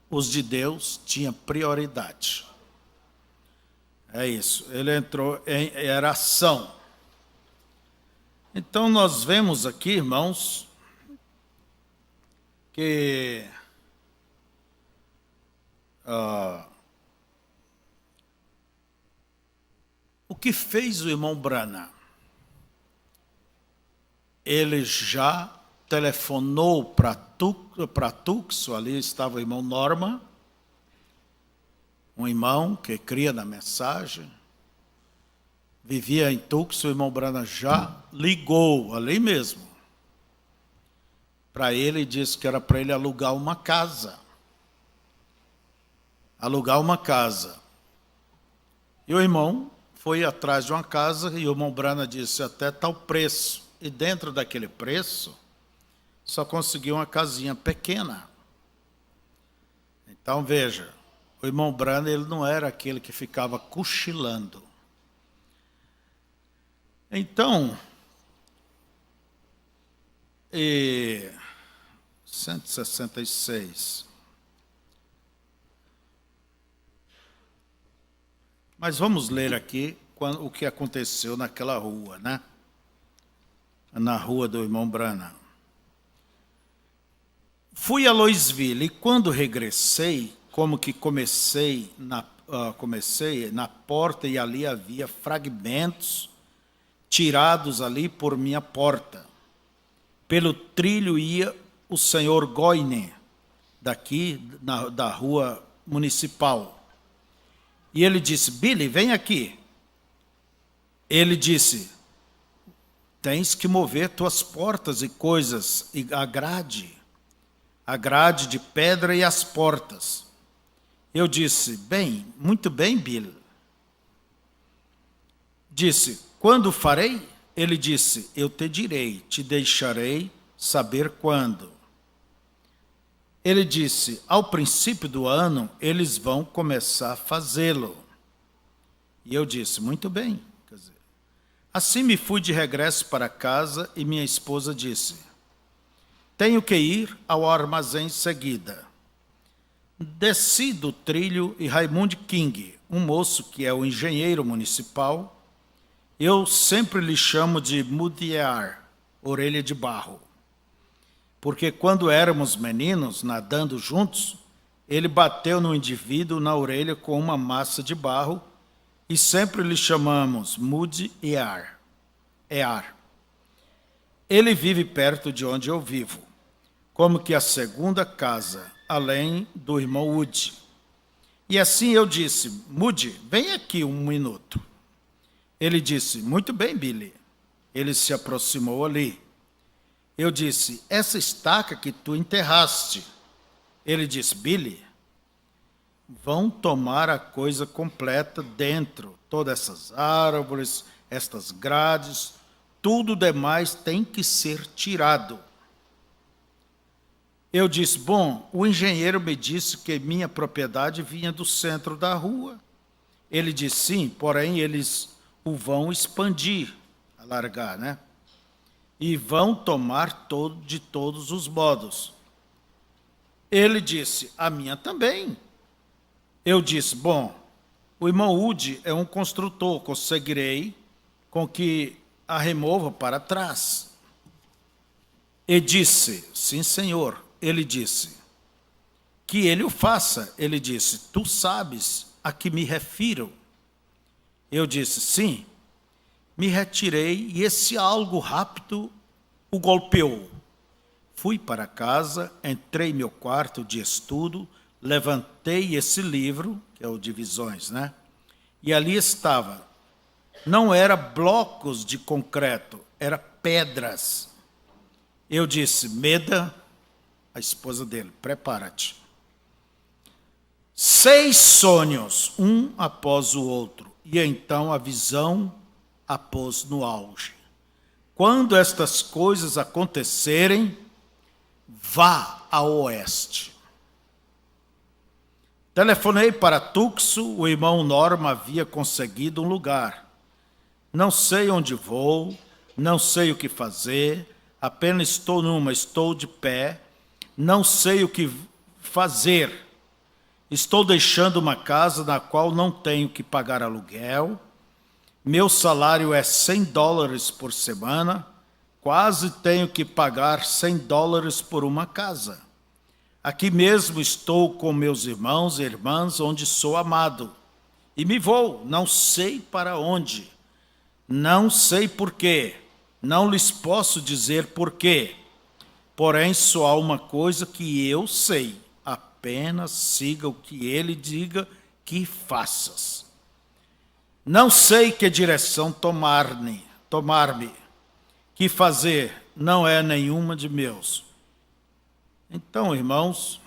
Os de Deus tinham prioridade. É isso, ele entrou era ação. Então nós vemos aqui, irmãos, que o que fez o irmão Branham? Ele já telefonou para Tucson, ali estava o irmão Norma, um irmão que cria na mensagem, vivia em Tucson, o irmão Branham já ligou ali mesmo para ele e disse que era para ele alugar uma casa. Alugar uma casa. E o irmão foi atrás de uma casa e o irmão Branham disse até tal preço. E dentro daquele preço, só conseguiu uma casinha pequena. Então, veja, o irmão Branham, ele não era aquele que ficava cochilando. Então, 166. Mas vamos ler aqui o que aconteceu naquela rua, né? Na rua do irmão Branham. Fui a Louisville e quando regressei, como que comecei na porta e ali havia fragmentos tirados ali por minha porta. Pelo trilho ia o senhor Goine, daqui da rua municipal. E ele disse: Billy, vem aqui. Ele disse: tens que mover tuas portas e coisas, e a grade de pedra e as portas. Eu disse: bem, muito bem, Billy. Disse: quando farei? Ele disse: eu te direi, te deixarei saber quando. Ele disse: ao princípio do ano, eles vão começar a fazê-lo. E eu disse: muito bem. Assim me fui de regresso para casa e minha esposa disse: tenho que ir ao armazém em seguida. Desci do trilho e Raymond King, um moço que é o engenheiro municipal, eu sempre lhe chamo de Moudiar, orelha de barro, porque quando éramos meninos, nadando juntos, ele bateu no indivíduo na orelha com uma massa de barro e sempre lhe chamamos Moudiar. Ele vive perto de onde eu vivo, como que a segunda casa, além do irmão Woody. E assim eu disse: Moody, vem aqui um minuto. Ele disse: muito bem, Billy. Ele se aproximou ali. Eu disse: essa estaca que tu enterraste. Ele disse: Billy, vão tomar a coisa completa dentro. Todas essas árvores, estas grades, tudo demais tem que ser tirado. Eu disse, bom, o engenheiro me disse que minha propriedade vinha do centro da rua. Ele disse, sim, porém eles o vão expandir, alargar, né? E vão tomar de todos os modos. Ele disse, a minha também. Eu disse, bom, o irmão Udi é um construtor, conseguirei com que a remova para trás. E disse, sim, senhor. Ele disse, que ele o faça. Ele disse, tu sabes a que me refiro. Eu disse, sim. Me retirei e esse algo rápido o golpeou. Fui para casa, entrei em meu quarto de estudo, levantei esse livro, que é o Divisões, né? E ali estava. Não era blocos de concreto, era pedras. Eu disse, Meda, a esposa dele, prepara-te. 6 sonhos, um após o outro, e então a visão a pôs no auge. Quando estas coisas acontecerem, vá a oeste. Telefonei para Tuxo, o irmão Norma havia conseguido um lugar. Não sei onde vou, não sei o que fazer, apenas estou de pé, não sei o que fazer. Estou deixando uma casa na qual não tenho que pagar aluguel. Meu salário é $100 por semana. Quase tenho que pagar $100 por uma casa. Aqui mesmo estou com meus irmãos e irmãs, onde sou amado. E me vou, não sei para onde. Não sei porquê. Não lhes posso dizer porquê. Porém, só há uma coisa que eu sei. Apenas siga o que ele diga que faças. Não sei que direção tomar-me. Que fazer não é nenhuma de meus. Então, irmãos,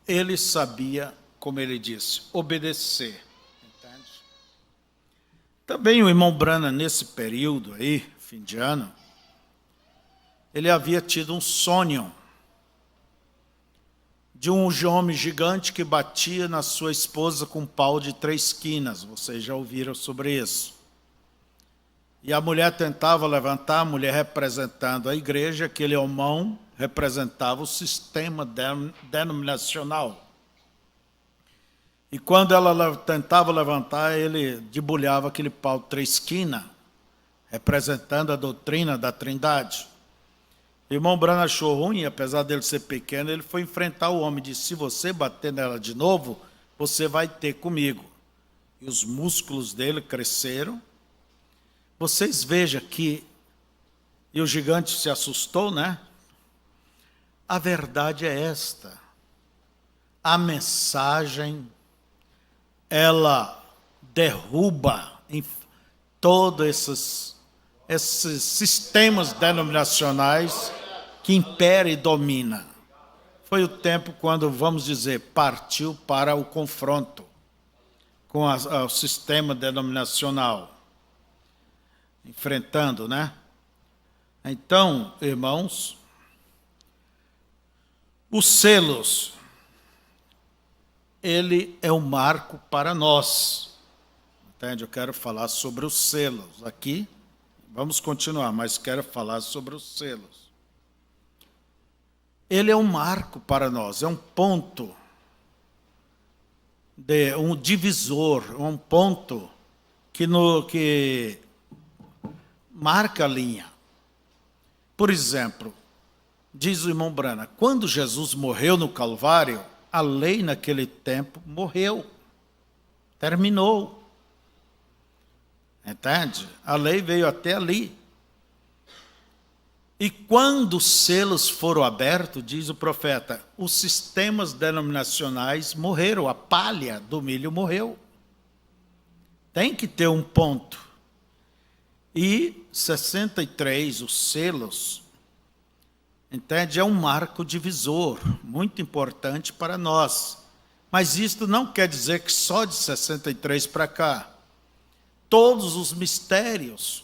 ele sabia, como ele disse, obedecer. Entende? Também o irmão Branham, nesse período aí, fim de ano, ele havia tido um sonho de um homem gigante que batia na sua esposa com um pau de 3 quinas. Vocês já ouviram sobre isso. E a mulher tentava levantar, a mulher representando a igreja, aquele homão representava o sistema denominacional. E quando ela tentava levantar, ele debulhava aquele pau de 3 quinas, representando a doutrina da Trindade. O irmão Branham achou ruim, apesar dele ser pequeno, ele foi enfrentar o homem e disse, se você bater nela de novo, você vai ter comigo. E os músculos dele cresceram. Vocês vejam que, e o gigante se assustou, né? A verdade é esta. A mensagem, ela derruba em todos esses sistemas denominacionais que impera e domina. Foi o tempo quando, vamos dizer, partiu para o confronto com o sistema denominacional, enfrentando, né? Então, irmãos, os selos, ele é um marco para nós. Entende? Eu quero falar sobre os selos aqui. Vamos continuar, mas quero falar sobre os selos. Ele é um marco para nós, é um ponto, um divisor, um ponto que marca a linha. Por exemplo, diz o irmão Branham, quando Jesus morreu no Calvário, a lei naquele tempo morreu, terminou. Entende? A lei veio até ali. E quando os selos foram abertos, diz o profeta, os sistemas denominacionais morreram, a palha do milho morreu. Tem que ter um ponto. E 63, os selos, entende? É um marco divisor, muito importante para nós. Mas isto não quer dizer que só de 63 para cá. Todos os mistérios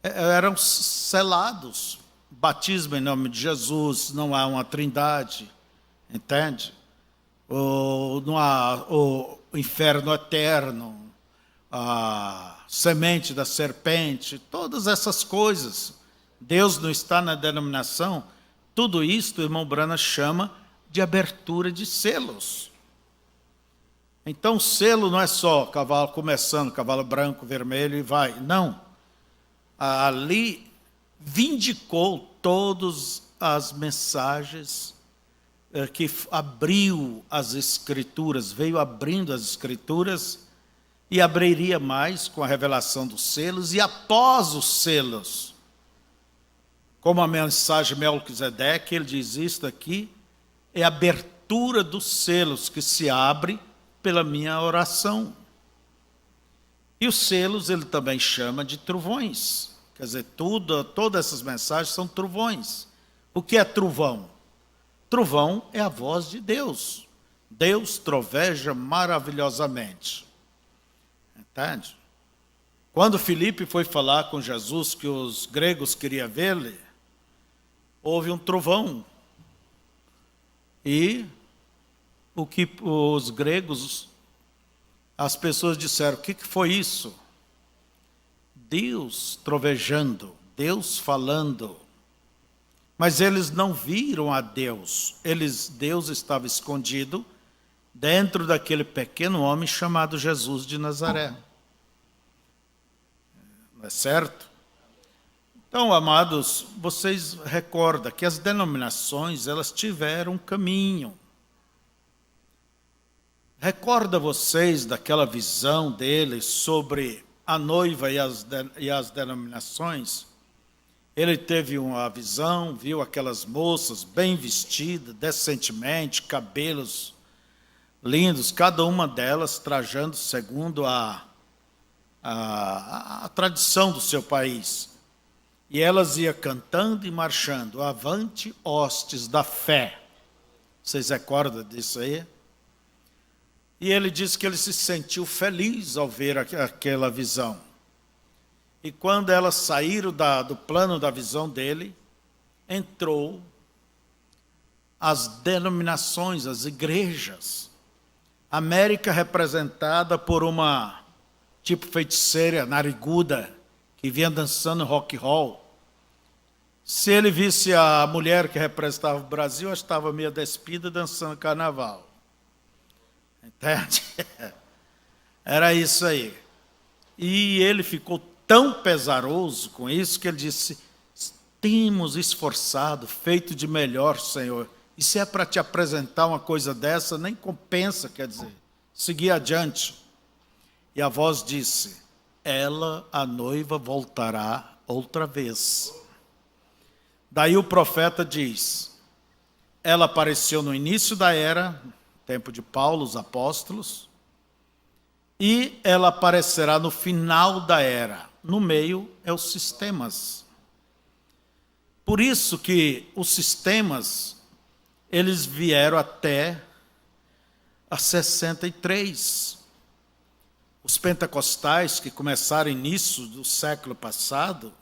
eram selados. Batismo em nome de Jesus, não há uma trindade, entende? Não há o inferno eterno, a semente da serpente, todas essas coisas. Deus não está na denominação. Tudo isto, o irmão Branham chama de abertura de selos. Então, selo não é só cavalo começando, cavalo branco, vermelho e vai. Não. Ali vindicou todas as mensagens que abriu as Escrituras, veio abrindo as Escrituras e abriria mais com a revelação dos selos e após os selos. Como a mensagem Melquisedeque, ele diz isto aqui, é a abertura dos selos que se abre pela minha oração. E os selos ele também chama de trovões. Quer dizer, todas essas mensagens são trovões. O que é trovão? Trovão é a voz de Deus. Deus troveja maravilhosamente. Entende? Quando Filipe foi falar com Jesus que os gregos queriam vê-lo, houve um trovão. E o que os gregos, as pessoas disseram, o que foi isso? Deus trovejando, Deus falando. Mas eles não viram a Deus. Deus estava escondido dentro daquele pequeno homem chamado Jesus de Nazaré. Não é certo? Então, amados, vocês recordam que as denominações, elas tiveram um caminho. Recorda vocês daquela visão dele sobre a noiva e as denominações? Ele teve uma visão, viu aquelas moças bem vestidas, decentemente, cabelos lindos, cada uma delas trajando segundo a tradição do seu país. E elas iam cantando e marchando, avante hostes da fé. Vocês recordam disso aí? E ele disse que ele se sentiu feliz ao ver aquela visão. E quando elas saíram do plano da visão dele, entrou as denominações, as igrejas. América representada por uma tipo feiticeira, nariguda, que vinha dançando rock and roll. Se ele visse a mulher que representava o Brasil, estava meio despida dançando carnaval. Entende? Era isso aí. E ele ficou tão pesaroso com isso que ele disse, temos esforçado, feito de melhor, Senhor. E se é para te apresentar uma coisa dessa, nem compensa, quer dizer, seguir adiante. E a voz disse, ela, a noiva, voltará outra vez. Daí o profeta diz, ela apareceu no início da era, tempo de Paulo, os apóstolos, e ela aparecerá no final da era. No meio é os sistemas. Por isso que os sistemas, eles vieram até a 63. Os pentecostais, que começaram início do século passado,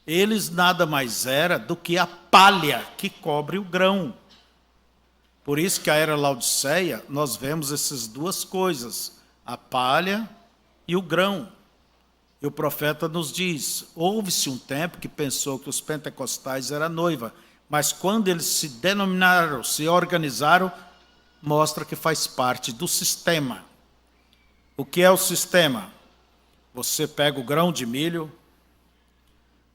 eles nada mais era do que a palha que cobre o grão. Por isso que a era Laodiceia, nós vemos essas duas coisas, a palha e o grão. E o profeta nos diz, houve-se um tempo que pensou que os pentecostais eram noiva, mas quando eles se denominaram, se organizaram, mostra que faz parte do sistema. O que é o sistema? Você pega o grão de milho,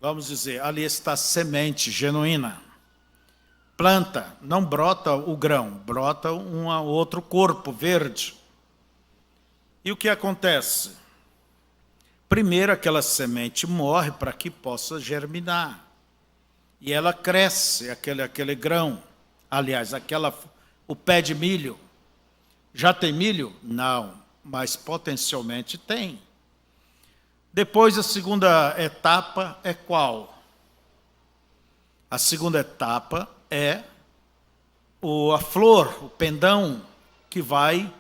vamos dizer, ali está a semente genuína. Planta, não brota o grão, brota um outro corpo verde. E o que acontece? Primeiro aquela semente morre para que possa germinar. E ela cresce, aquele grão. Aliás, o pé de milho. Já tem milho? Não, mas potencialmente tem. Depois a segunda etapa é qual? A segunda etapa é a flor, o pendão, que vai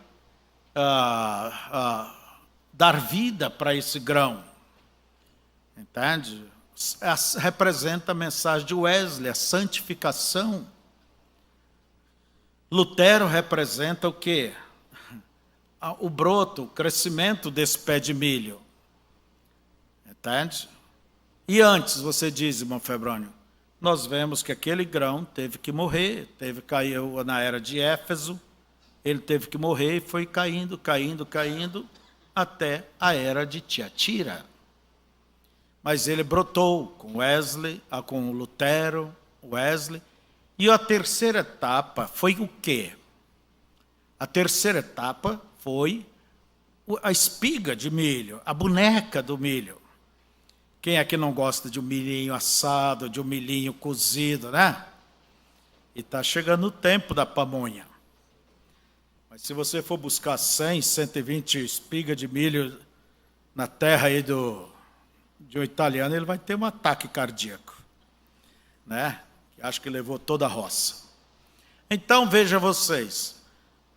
dar vida para esse grão. Entende? Representa a mensagem de Wesley, a santificação. Lutero representa o quê? O broto, o crescimento desse pé de milho. Entende? E antes, você diz, irmão Febrônio, nós vemos que aquele grão teve que morrer, caiu na era de Éfeso, ele teve que morrer e foi caindo, até a era de Tiatira. Mas ele brotou com Wesley, com Lutero, Wesley. E a terceira etapa foi o quê? A terceira etapa foi a espiga de milho, a boneca do milho. Quem é que não gosta de um milhinho assado, de um milhinho cozido, né? E está chegando o tempo da pamonha. Mas se você for buscar 100, 120 espigas de milho na terra aí de um italiano, ele vai ter um ataque cardíaco, né? Acho que levou toda a roça. Então, veja vocês,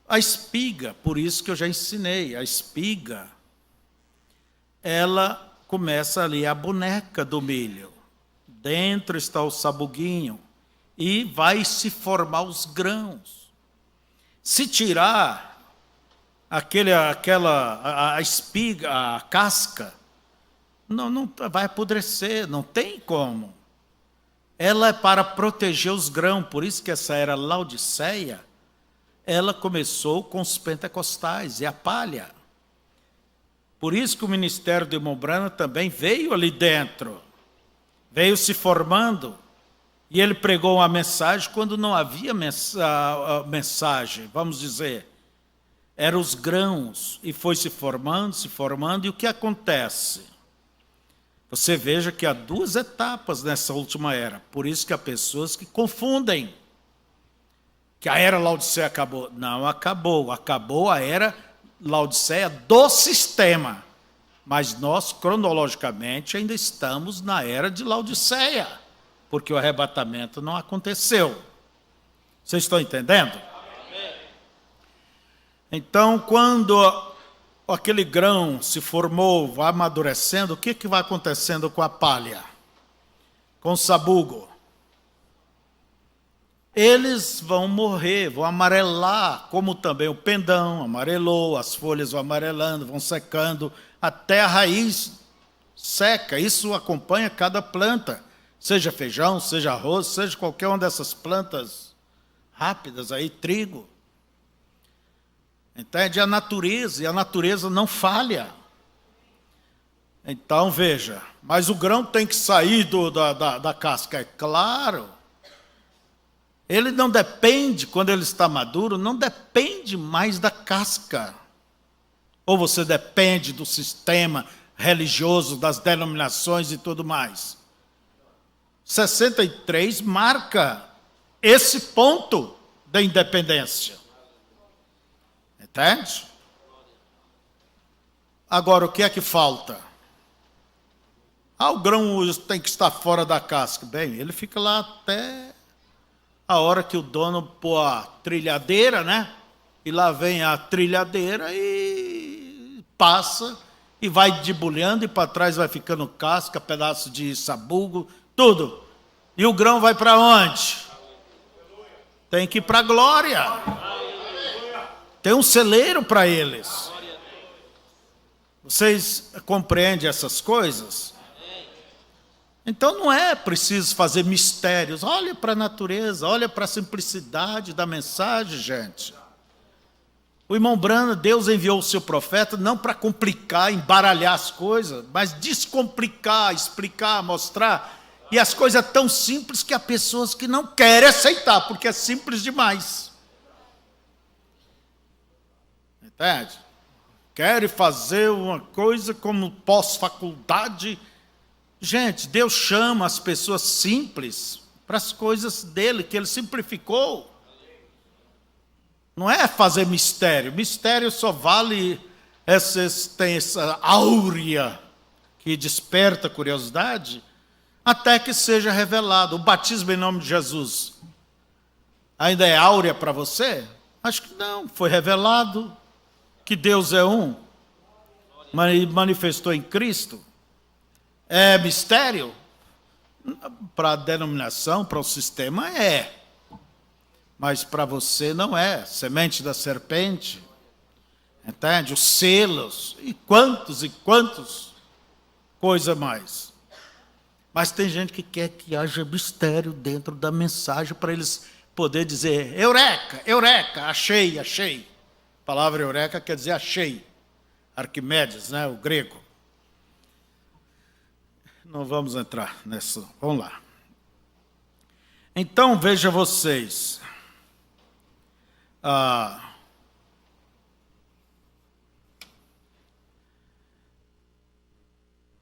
a espiga, por isso que eu já ensinei, a espiga, ela começa ali a boneca do milho. Dentro está o sabuguinho e vai se formar os grãos. Se tirar a espiga, a casca, não vai apodrecer, não tem como. Ela é para proteger os grãos, por isso que essa era Laodiceia, ela começou com os pentecostais e a palha. Por isso que o ministério de irmão Branham também veio ali dentro, veio se formando, e ele pregou uma mensagem quando não havia mensagem, vamos dizer, eram os grãos, e foi se formando, e o que acontece? Você veja que há duas etapas nessa última era. Por isso que há pessoas que confundem que a era Laodiceia acabou. Não acabou. Acabou a era Laodiceia do sistema. Mas nós, cronologicamente, ainda estamos na era de Laodiceia, porque o arrebatamento não aconteceu. Vocês estão entendendo? Então, quando aquele grão se formou, vai amadurecendo, o que vai acontecendo com a palha? Com o sabugo? Eles vão morrer, vão amarelar, como também o pendão amarelou, as folhas vão amarelando, vão secando, até a raiz seca. Isso acompanha cada planta, seja feijão, seja arroz, seja qualquer uma dessas plantas rápidas aí, trigo. Entende? A natureza, e a natureza não falha. Então, veja, mas o grão tem que sair da casca, é claro. Ele não depende, quando ele está maduro, não depende mais da casca. Ou você depende do sistema religioso, das denominações e tudo mais. 63 marca esse ponto da independência. Entende? Agora, o que é que falta? O grão tem que estar fora da casca. Bem, ele fica lá até a hora que o dono pôr a trilhadeira, né? E lá vem a trilhadeira e passa e vai debulhando e para trás vai ficando casca, pedaço de sabugo, tudo. E o grão vai para onde? Tem que ir para a glória. Tem um celeiro para eles. Vocês compreendem essas coisas? Então não é preciso fazer mistérios. Olha para a natureza, olha para a simplicidade da mensagem, gente. O irmão Branham, Deus enviou o seu profeta não para complicar, embaralhar as coisas, mas descomplicar, explicar, mostrar. E as coisas tão simples que há pessoas que não querem aceitar, porque é simples demais. Entende? Querem fazer uma coisa como pós-faculdade. Gente, Deus chama as pessoas simples para as coisas dele, que ele simplificou. Não é fazer mistério. Mistério só vale, tem essa áurea que desperta curiosidade, até que seja revelado. O batismo em nome de Jesus ainda é áurea para você? Acho que não, foi revelado que Deus é um, manifestou em Cristo. É mistério? Para a denominação, para o sistema é. Mas para você não é. Semente da serpente, entende? Os selos, e quantos coisa mais. Mas tem gente que quer que haja mistério dentro da mensagem para eles poder dizer, eureka, eureka, achei. A palavra eureka quer dizer achei. Arquimedes, né, o grego. Não vamos entrar nessa. Vamos lá. Então, veja vocês.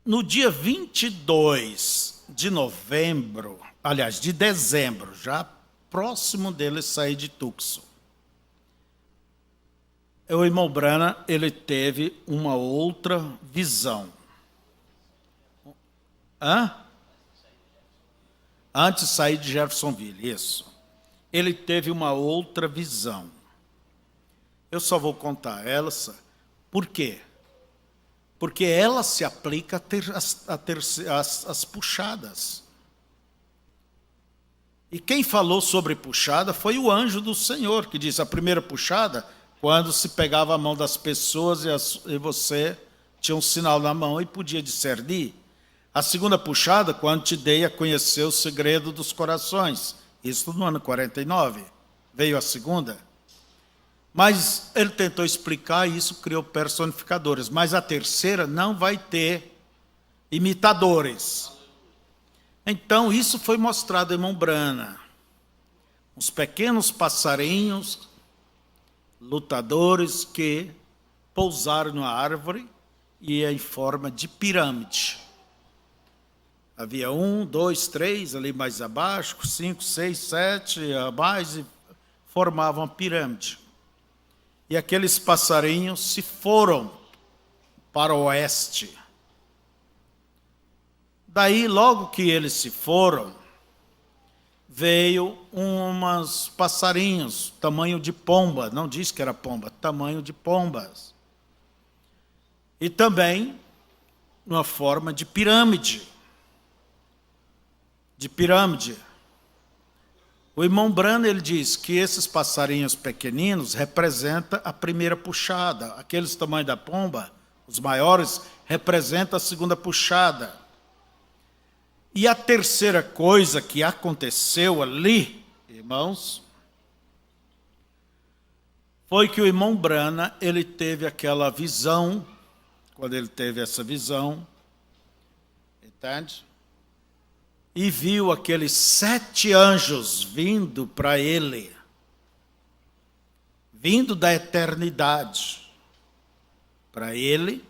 No dia 22 de novembro, aliás, de dezembro, já próximo dele sair de Tucson, o irmão Branham, ele teve uma outra visão. Antes de sair de Jeffersonville, isso. Ele teve uma outra visão. Eu só vou contar essa. Por quê? Porque ela se aplica a ter as puxadas. E quem falou sobre puxada foi o anjo do Senhor, que disse a primeira puxada, quando se pegava a mão das pessoas e você tinha um sinal na mão e podia discernir. A segunda puxada, quando te dei a conhecer o segredo dos corações. Isso no ano 49. Veio a segunda. Mas ele tentou explicar e isso criou personificadores. Mas a terceira não vai ter imitadores. Então, isso foi mostrado em irmão Branham. Uns pequenos passarinhos, lutadores que pousaram na árvore e em forma de pirâmide. Havia 1, 2, 3, ali mais abaixo, 5, 6, 7, a mais, e formavam a pirâmide. E aqueles passarinhos se foram para o oeste. Daí, logo que eles se foram, veio uns passarinhos, tamanho de pomba, não disse que era pomba, tamanho de pombas. E também numa forma de pirâmide. O irmão Branham, ele diz que esses passarinhos pequeninos representam a primeira puxada. Aqueles tamanhos da pomba, os maiores, representam a segunda puxada. E a terceira coisa que aconteceu ali, irmãos, foi que o irmão Branham, ele teve aquela visão, quando ele teve essa visão, entende? E viu aqueles 7 anjos vindo para ele, vindo da eternidade para ele,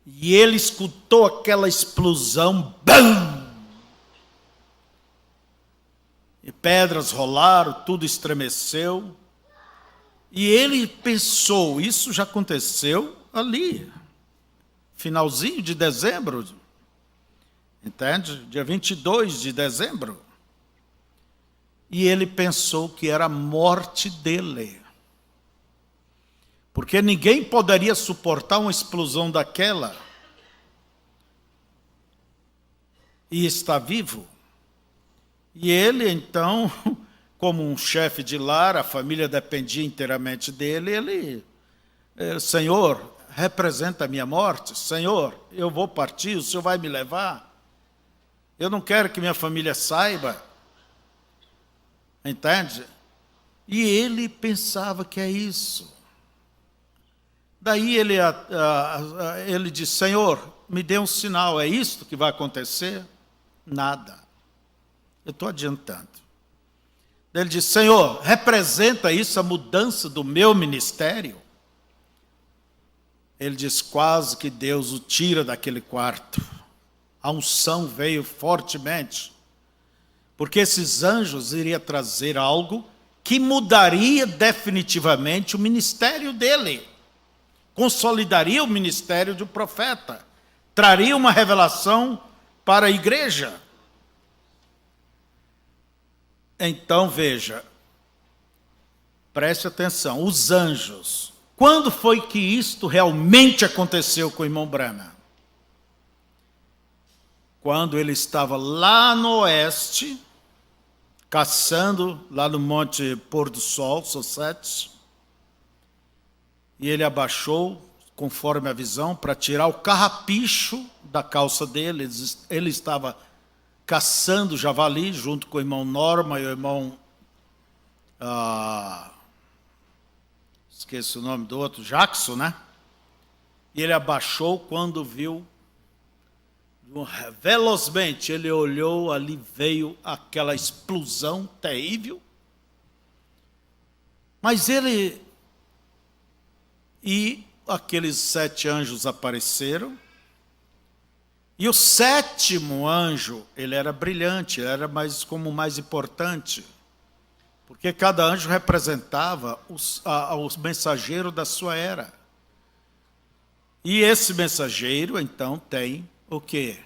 e ele escutou aquela explosão, BAM! E pedras rolaram, tudo estremeceu, e ele pensou, isso já aconteceu ali, finalzinho de dezembro, entende? Dia 22 de dezembro. E ele pensou que era a morte dele. Porque ninguém poderia suportar uma explosão daquela e está vivo. E ele, então, como um chefe de lar, a família dependia inteiramente dele, ele, Senhor, representa a minha morte? Senhor, eu vou partir, o Senhor vai me levar? Eu não quero que minha família saiba. Entende? E ele pensava que é isso. Daí ele disse, Senhor, me dê um sinal, é isto que vai acontecer? Nada. Eu estou adiantando. Ele disse, Senhor, representa isso a mudança do meu ministério? Ele diz, quase que Deus o tira daquele quarto. A unção veio fortemente, porque esses anjos iriam trazer algo que mudaria definitivamente o ministério dele, consolidaria o ministério de um profeta, traria uma revelação para a igreja. Então, veja, preste atenção, os anjos, quando foi que isto realmente aconteceu com o irmão Branham? quando ele estava lá no oeste, caçando lá no Monte Pôr do Sol, Sunset, e ele abaixou, conforme a visão, para tirar o carrapicho da calça dele. Ele estava caçando javali junto com o irmão Norma e o irmão... esqueci o nome do outro, Jackson, né? E ele abaixou quando viu, velozmente, ele olhou, ali veio aquela explosão terrível. Mas ele... E aqueles 7 anjos apareceram. E o 7º anjo, ele era brilhante, ele era como mais importante. Porque cada anjo representava o mensageiro da sua era. E esse mensageiro, então, tem o quê?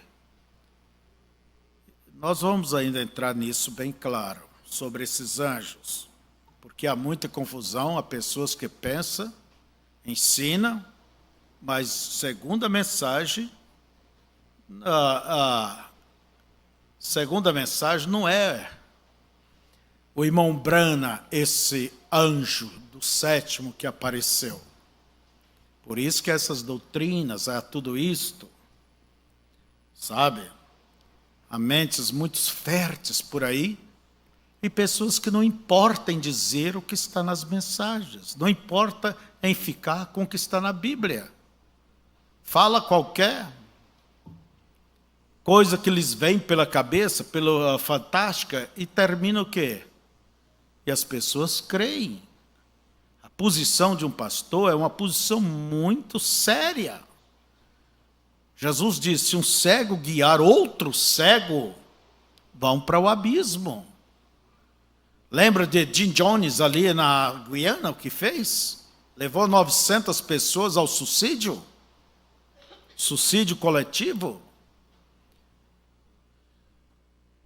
Nós vamos ainda entrar nisso bem claro, sobre esses anjos. Porque há muita confusão, há pessoas que pensam, ensinam, mas segundo a mensagem, segunda mensagem não é o irmão Brana, esse anjo do 7º que apareceu. Por isso que essas doutrinas, tudo isto, sabe? Há mentes muito férteis por aí e pessoas que não importam em dizer o que está nas mensagens, não importa em ficar com o que está na Bíblia. Fala qualquer coisa que lhes vem pela cabeça, pela fantástica, e termina o quê? E as pessoas creem. A posição de um pastor é uma posição muito séria. Jesus disse, se um cego guiar outro cego, vão para o abismo. Lembra de Jim Jones ali na Guiana, o que fez? Levou 900 pessoas ao suicídio coletivo.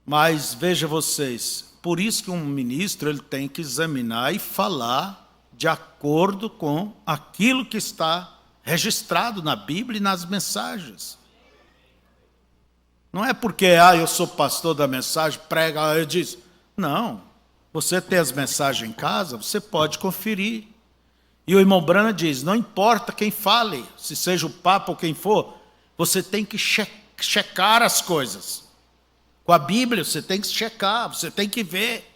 Mas veja vocês, por isso que um ministro ele tem que examinar e falar de acordo com aquilo que está registrado na Bíblia e nas mensagens. Não é porque, eu sou pastor da mensagem, prega, eu disse. Não, você tem as mensagens em casa, você pode conferir. E o irmão Brana diz, não importa quem fale, se seja o Papa ou quem for, você tem que checar as coisas. Com a Bíblia você tem que checar, você tem que ver.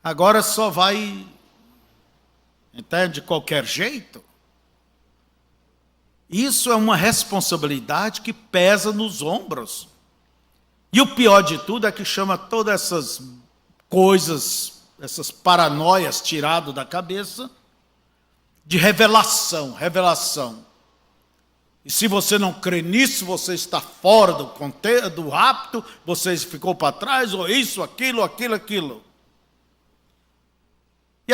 Agora só vai, entende, de qualquer jeito. Isso é uma responsabilidade que pesa nos ombros. E o pior de tudo é que chama todas essas coisas, essas paranoias tiradas da cabeça, de revelação. E se você não crê nisso, você está fora do rapto, você ficou para trás, ou isso, aquilo. E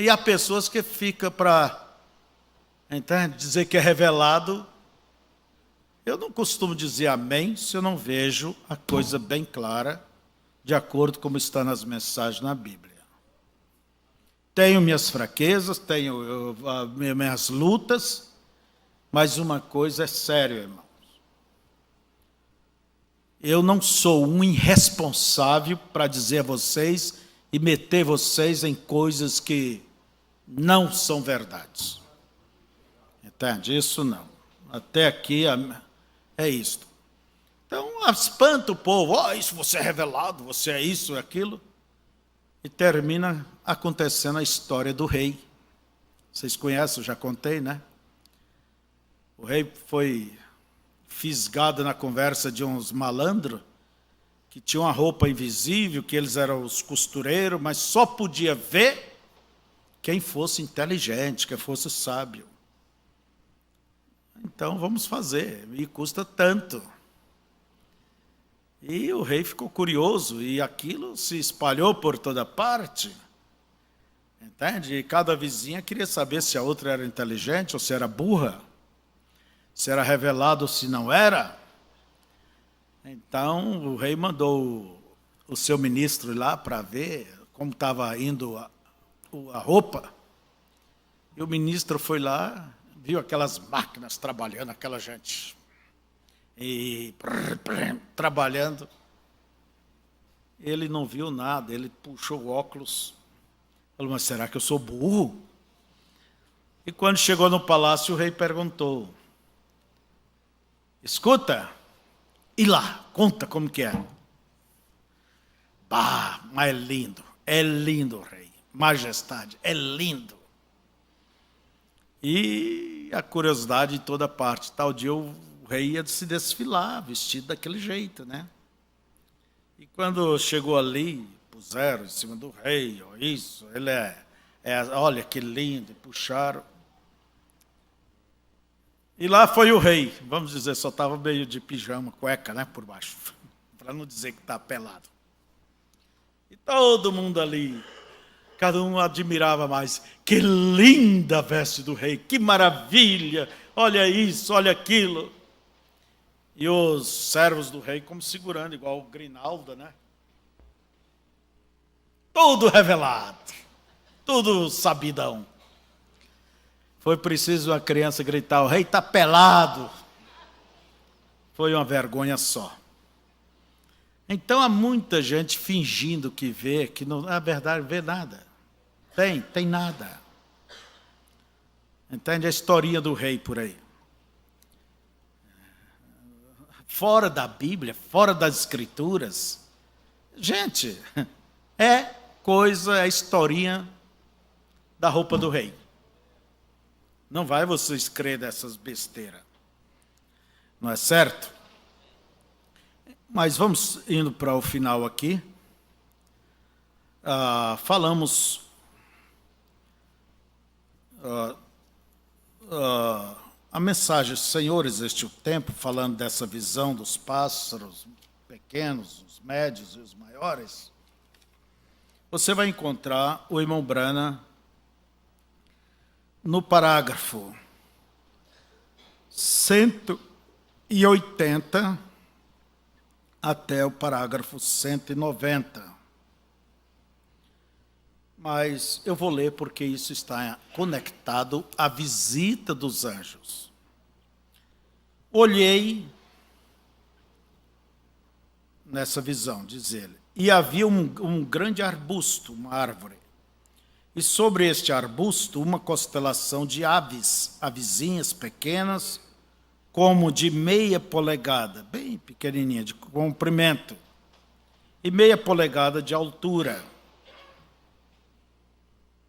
há pessoas que ficam para, entende, dizer que é revelado. Eu não costumo dizer amém se eu não vejo a coisa bem clara, de acordo com como está nas mensagens na Bíblia. Tenho minhas fraquezas, tenho minhas lutas, mas uma coisa é séria, irmãos. Eu não sou um irresponsável para dizer a vocês e meter vocês em coisas que não são verdades. Entende? Isso não. Até aqui é isto. Então, espanta o povo. Isso você é revelado, você é isso, é aquilo. E termina acontecendo a história do rei. Vocês conhecem, eu já contei, né? O rei foi fisgado na conversa de uns malandros que tinham uma roupa invisível, que eles eram os costureiros, mas só podia ver quem fosse inteligente, quem fosse sábio. Então vamos fazer, e custa tanto. E o rei ficou curioso, e aquilo se espalhou por toda parte. Entende? E cada vizinha queria saber se a outra era inteligente ou se era burra. Se era revelado ou se não era. Então, o rei mandou o seu ministro ir lá para ver como estava indo a roupa. E o ministro foi lá, viu aquelas máquinas trabalhando, aquela gente. e trabalhando. Ele não viu nada, ele puxou o óculos, falou, mas será que eu sou burro? E quando chegou no palácio, o rei perguntou, escuta, e lá, conta como que é. Bah, mas é lindo, rei, majestade, é lindo. E a curiosidade de toda parte, tal dia o rei ia se desfilar, vestido daquele jeito, né? E quando chegou ali, puseram em cima do rei, ó, isso, ele olha que lindo, e puxaram. E lá foi o rei, vamos dizer, só estava meio de pijama, cueca, né, por baixo, para não dizer que está pelado. E todo mundo ali, cada um admirava mais, que linda veste do rei, que maravilha, olha isso, olha aquilo. E os servos do rei como segurando, igual o Grinalda, né? Tudo revelado, tudo sabidão. Foi preciso a criança gritar, o rei está pelado. Foi uma vergonha só. Então há muita gente fingindo que vê, que não, na verdade, vê nada. Tem nada. Entende a historinha do rei por aí? Fora da Bíblia, fora das Escrituras. Gente, é historinha da roupa do rei. Não vai vocês crer dessas besteiras. Não é certo? Mas vamos indo para o final aqui. Falamos a mensagem, senhores, este tempo, falando dessa visão dos pássaros pequenos, os médios e os maiores. Você vai encontrar o irmão Branham no parágrafo 180 até o parágrafo 190. Mas eu vou ler porque isso está conectado à visita dos anjos. Olhei nessa visão, diz ele, e havia um grande arbusto, uma árvore, e sobre este arbusto uma constelação de aves, avezinhas pequenas, como de meia polegada, bem pequenininha, de comprimento, e meia polegada de altura.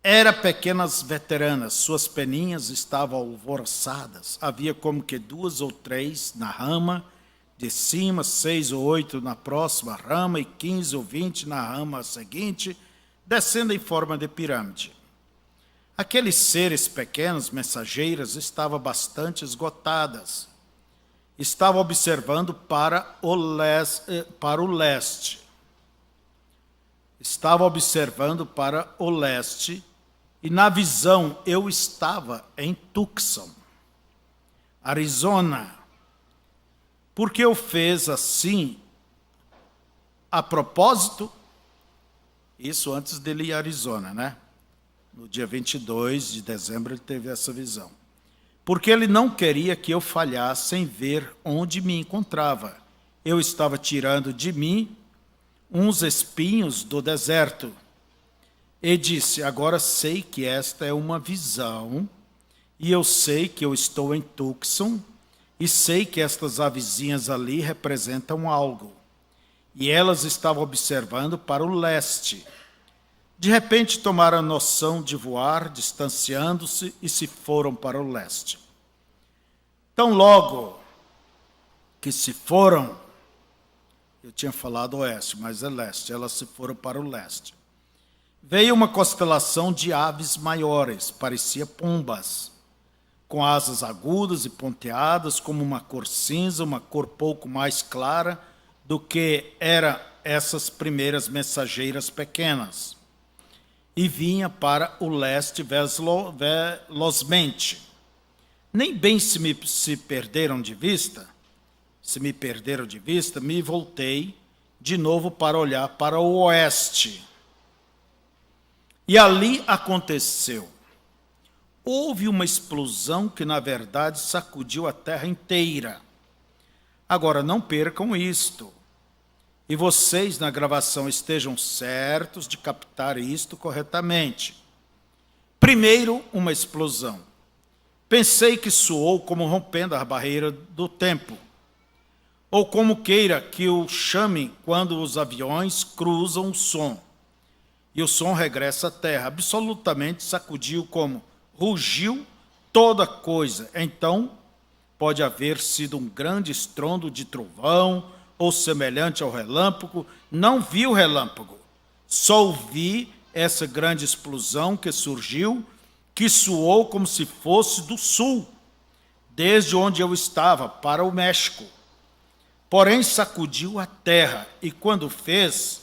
Era pequenas veteranas, suas peninhas estavam alvoroçadas, havia como que 2 ou 3 na rama de cima, 6 ou 8 na próxima rama e 15 ou 20 na rama seguinte, descendo em forma de pirâmide. Aqueles seres pequenos, mensageiras, estavam bastante esgotadas. Estavam observando para o leste. Estava observando para o leste, e na visão eu estava em Tucson, Arizona. Por que eu fez assim? A propósito, isso antes dele ir a Arizona, né? No dia 22 de dezembro ele teve essa visão. Porque ele não queria que eu falhasse em ver onde me encontrava. Eu estava tirando de mim uns espinhos do deserto. E disse, agora sei que esta é uma visão, e eu sei que eu estou em Tucson, e sei que estas avezinhas ali representam algo. E elas estavam observando para o leste. De repente tomaram a noção de voar, distanciando-se, e se foram para o leste. Tão logo que se foram, eu tinha falado oeste, mas é leste, elas se foram para o leste. Veio uma constelação de aves maiores, parecia pombas, com asas agudas e ponteadas, como uma cor cinza, uma cor pouco mais clara do que eram essas primeiras mensageiras pequenas. E vinha para o leste velozmente. Nem bem se me perderam de vista, me voltei de novo para olhar para o oeste. E ali aconteceu. Houve uma explosão que, na verdade, sacudiu a terra inteira. Agora, não percam isto. E vocês, na gravação, estejam certos de captar isto corretamente. Primeiro, uma explosão. Pensei que soou como rompendo a barreira do tempo, ou como queira que o chamem quando os aviões cruzam o som, e o som regressa à terra. Absolutamente sacudiu como rugiu toda coisa. Então, pode haver sido um grande estrondo de trovão, ou semelhante ao relâmpago. Não vi o relâmpago, só ouvi essa grande explosão que surgiu, que soou como se fosse do sul, desde onde eu estava, para o México. Porém, sacudiu a terra, e quando fez,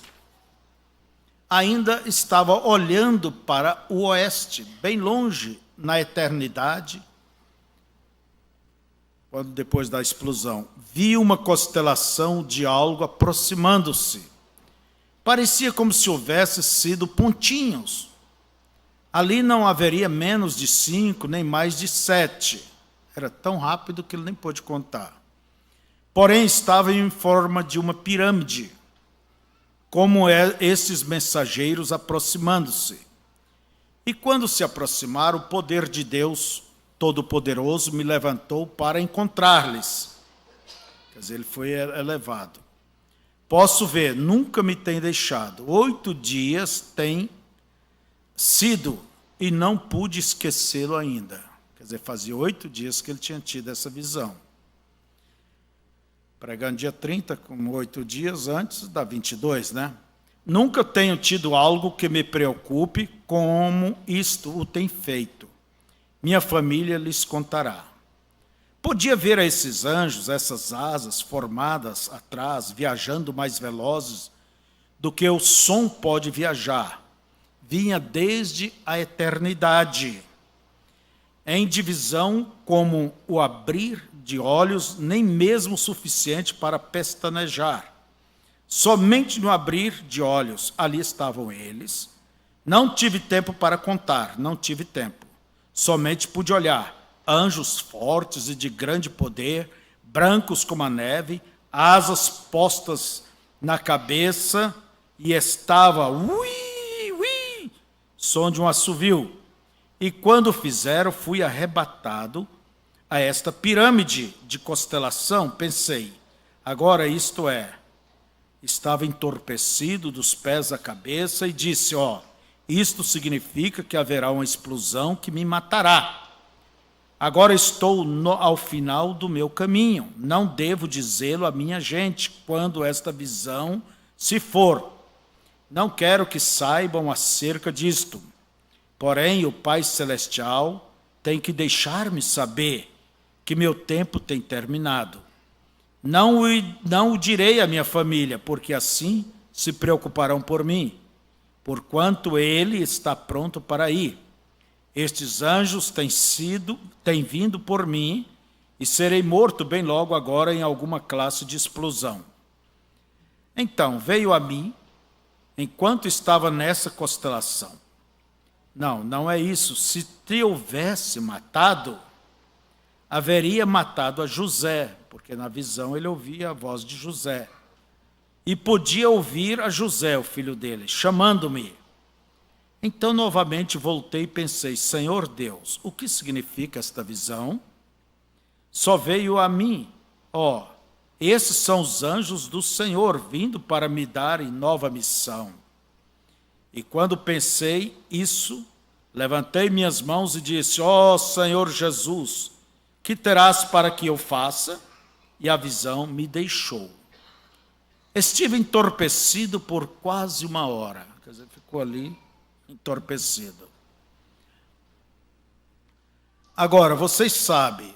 ainda estava olhando para o oeste, bem longe, na eternidade. Quando depois da explosão, vi uma constelação de algo aproximando-se. Parecia como se houvesse sido pontinhos. Ali não haveria menos de 5, nem mais de 7. Era tão rápido que ele nem pôde contar. Porém, estava em forma de uma pirâmide, como esses mensageiros aproximando-se. E quando se aproximaram, o poder de Deus Todo-Poderoso me levantou para encontrar-lhes. Quer dizer, ele foi elevado. Posso ver, nunca me tem deixado. 8 dias tem sido e não pude esquecê-lo ainda. Quer dizer, fazia 8 dias que ele tinha tido essa visão. Pregando dia 30, com 8 dias antes, dá 22, né? Nunca tenho tido algo que me preocupe como isto o tem feito. Minha família lhes contará. Podia ver a esses anjos, essas asas formadas atrás, viajando mais velozes do que o som pode viajar. Vinha desde a eternidade, em divisão como o abrir de olhos, nem mesmo suficiente para pestanejar. Somente no abrir de olhos, ali estavam eles. Não tive tempo para contar, não tive tempo. Somente pude olhar, anjos fortes e de grande poder, brancos como a neve, asas postas na cabeça, e estava, som de um assovio. E quando fizeram, fui arrebatado a esta pirâmide de constelação. Pensei, agora isto é, estava entorpecido dos pés à cabeça e disse, isto significa que haverá uma explosão que me matará. Agora estou ao final do meu caminho. Não devo dizê-lo à minha gente quando esta visão se for. Não quero que saibam acerca disto. Porém, o Pai Celestial tem que deixar-me saber que meu tempo tem terminado. Não o direi à minha família, porque assim se preocuparão por mim, porquanto ele está pronto para ir. Estes anjos têm vindo por mim, e serei morto bem logo agora em alguma classe de explosão. Então veio a mim, enquanto estava nessa constelação. Não é isso. Se te houvesse matado, haveria matado a José, porque na visão ele ouvia a voz de José. E podia ouvir a José, o filho dele, chamando-me. Então, novamente, voltei e pensei, Senhor Deus, o que significa esta visão? Só veio a mim, esses são os anjos do Senhor, vindo para me darem nova missão. E quando pensei isso, levantei minhas mãos e disse, Senhor Jesus, que terás para que eu faça? E a visão me deixou. Estive entorpecido por quase 1 hora. Quer dizer, ficou ali entorpecido. Agora, vocês sabem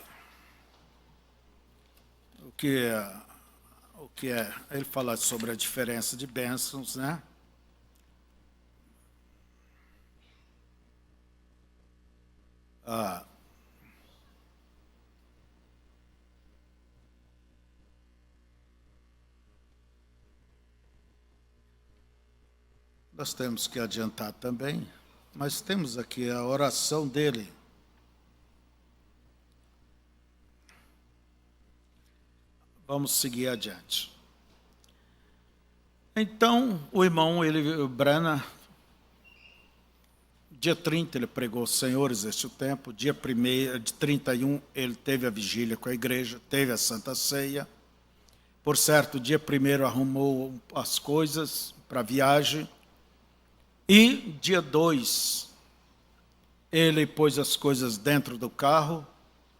o que é ele falar sobre a diferença de bênçãos, né? Nós temos que adiantar também, mas temos aqui a oração dele. Vamos seguir adiante. Então, o irmão, o Brana, dia 30 ele pregou, Senhores, este é o tempo. Dia 1º, de 31, ele teve a vigília com a igreja, teve a Santa Ceia. Por certo, dia 1º arrumou as coisas para a viagem. E dia 2, ele pôs as coisas dentro do carro,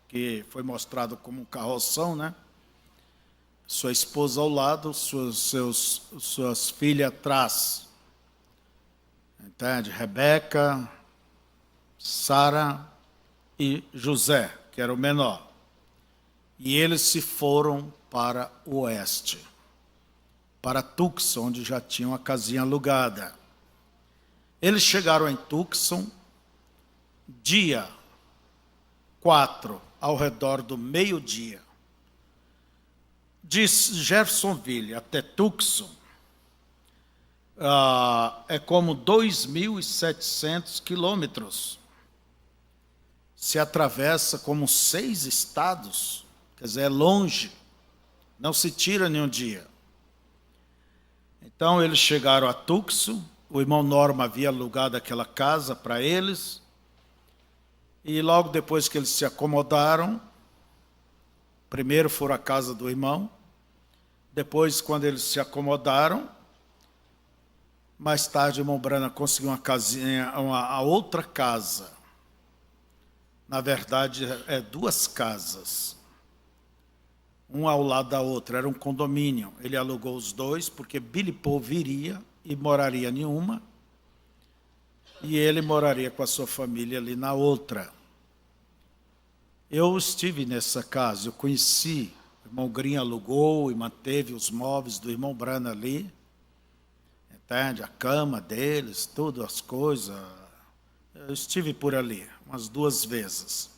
que foi mostrado como um carroção, né? Sua esposa ao lado, suas filhas atrás. Entende? Rebeca, Sara e José, que era o menor. E eles se foram para o oeste, para Tucson, onde já tinham a casinha alugada. Eles chegaram em Tucson, dia 4, ao redor do meio-dia. De Jeffersonville até Tucson, é como 2.700 quilômetros. Se atravessa como 6 estados, quer dizer, é longe, não se tira nenhum dia. Então, eles chegaram a Tucson, o irmão Norma havia alugado aquela casa para eles, e logo depois que eles se acomodaram, primeiro foram à casa do irmão, depois, quando eles se acomodaram, mais tarde o irmão Brana conseguiu uma casinha, a outra casa. Na verdade, 2 casas, uma ao lado da outra, era um condomínio. Ele alugou os 2, porque Billy Paul viria e moraria em uma, e ele moraria com a sua família ali na outra. Eu estive nessa casa, eu conheci, o irmão Green alugou e manteve os móveis do irmão Brana ali, entende? A cama deles, tudo, as coisas. Eu estive por ali umas 2 vezes.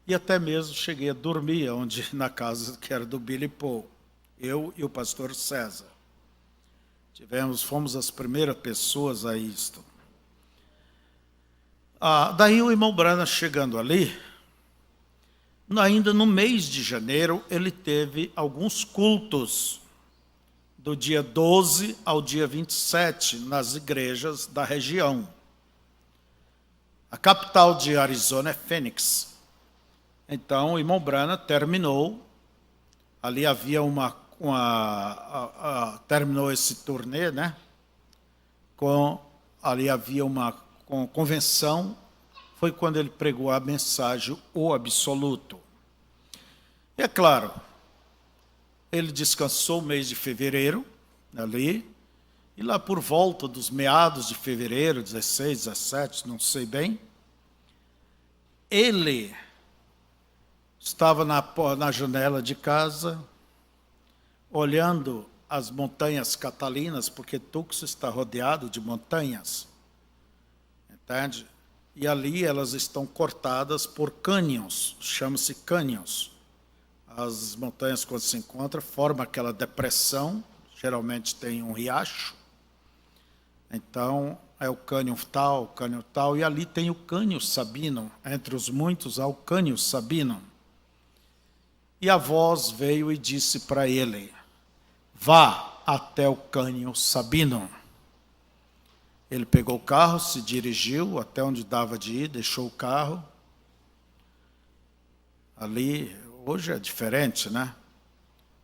E até mesmo cheguei a dormir na casa que era do Billy Paul, eu e o pastor César. Fomos as primeiras pessoas a isto. Daí o irmão Brana chegando ali, ainda no mês de janeiro, ele teve alguns cultos, do dia 12 ao dia 27, nas igrejas da região. A capital de Arizona é Phoenix. Então, o irmão Brana terminou, ali havia terminou esse turnê, né? Ali havia uma convenção, foi quando ele pregou a mensagem, o absoluto. E é claro, ele descansou o mês de fevereiro, ali, e lá por volta dos meados de fevereiro, 16, 17, não sei bem, ele estava na janela de casa, olhando as montanhas Catalinas, porque Tucson está rodeado de montanhas, entende? E ali elas estão cortadas por cânions, chama-se cânions. As montanhas, quando se encontram, formam aquela depressão, geralmente tem um riacho. Então, é o cânion tal, e ali tem o cânion Sabino, entre os muitos há o cânion Sabino. E a voz veio e disse para ele, vá até o cânion Sabino. Ele pegou o carro, se dirigiu até onde dava de ir, deixou o carro. Ali, hoje é diferente, né?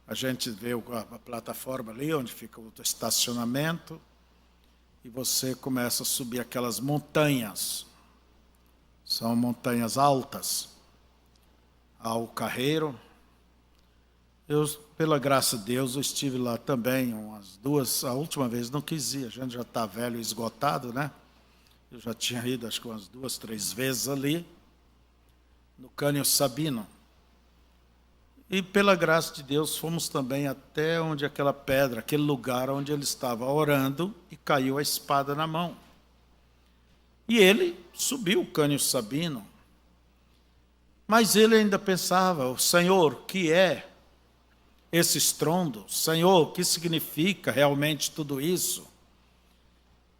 A gente vê a plataforma ali, onde fica o estacionamento, e você começa a subir aquelas montanhas. São montanhas altas. Ao Carreiro. Pela graça de Deus, eu estive lá também umas 2, a última vez não quis ir, a gente já está velho e esgotado, né? Eu já tinha ido, acho que umas 2, 3 vezes ali, no cânion Sabino. E pela graça de Deus, fomos também até onde aquela pedra, aquele lugar onde ele estava orando, e caiu a espada na mão. E ele subiu o cânion Sabino, mas ele ainda pensava, Senhor, que é esse estrondo? Senhor, o que significa realmente tudo isso?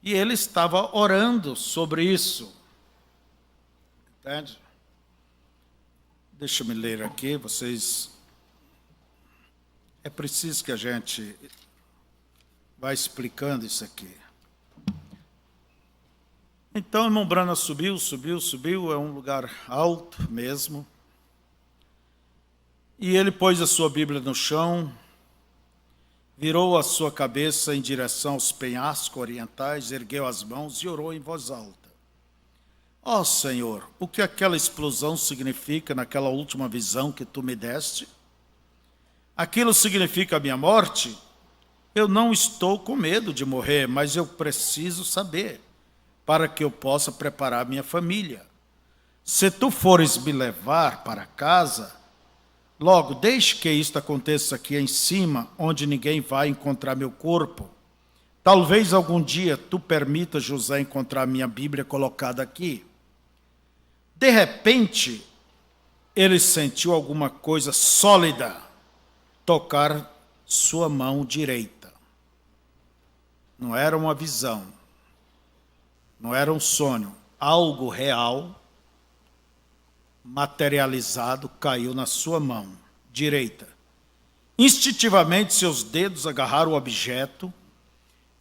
E ele estava orando sobre isso. Entende? Deixa eu me ler aqui, vocês... é preciso que a gente vá explicando isso aqui. Então, o irmão Brana subiu, é um lugar alto mesmo. E ele pôs a sua Bíblia no chão, virou a sua cabeça em direção aos penhascos orientais, ergueu as mãos e orou em voz alta. Ó Senhor, o que aquela explosão significa naquela última visão que tu me deste? Aquilo significa a minha morte? Eu não estou com medo de morrer, mas eu preciso saber, para que eu possa preparar minha família. Se tu fores me levar para casa, logo deixe que isto aconteça aqui em cima, onde ninguém vai encontrar meu corpo. Talvez algum dia tu permita José encontrar minha Bíblia colocada aqui. De repente, ele sentiu alguma coisa sólida tocar sua mão direita. Não era uma visão, não era um sonho, algo real, materializado, caiu na sua mão direita. Instintivamente, seus dedos agarraram o objeto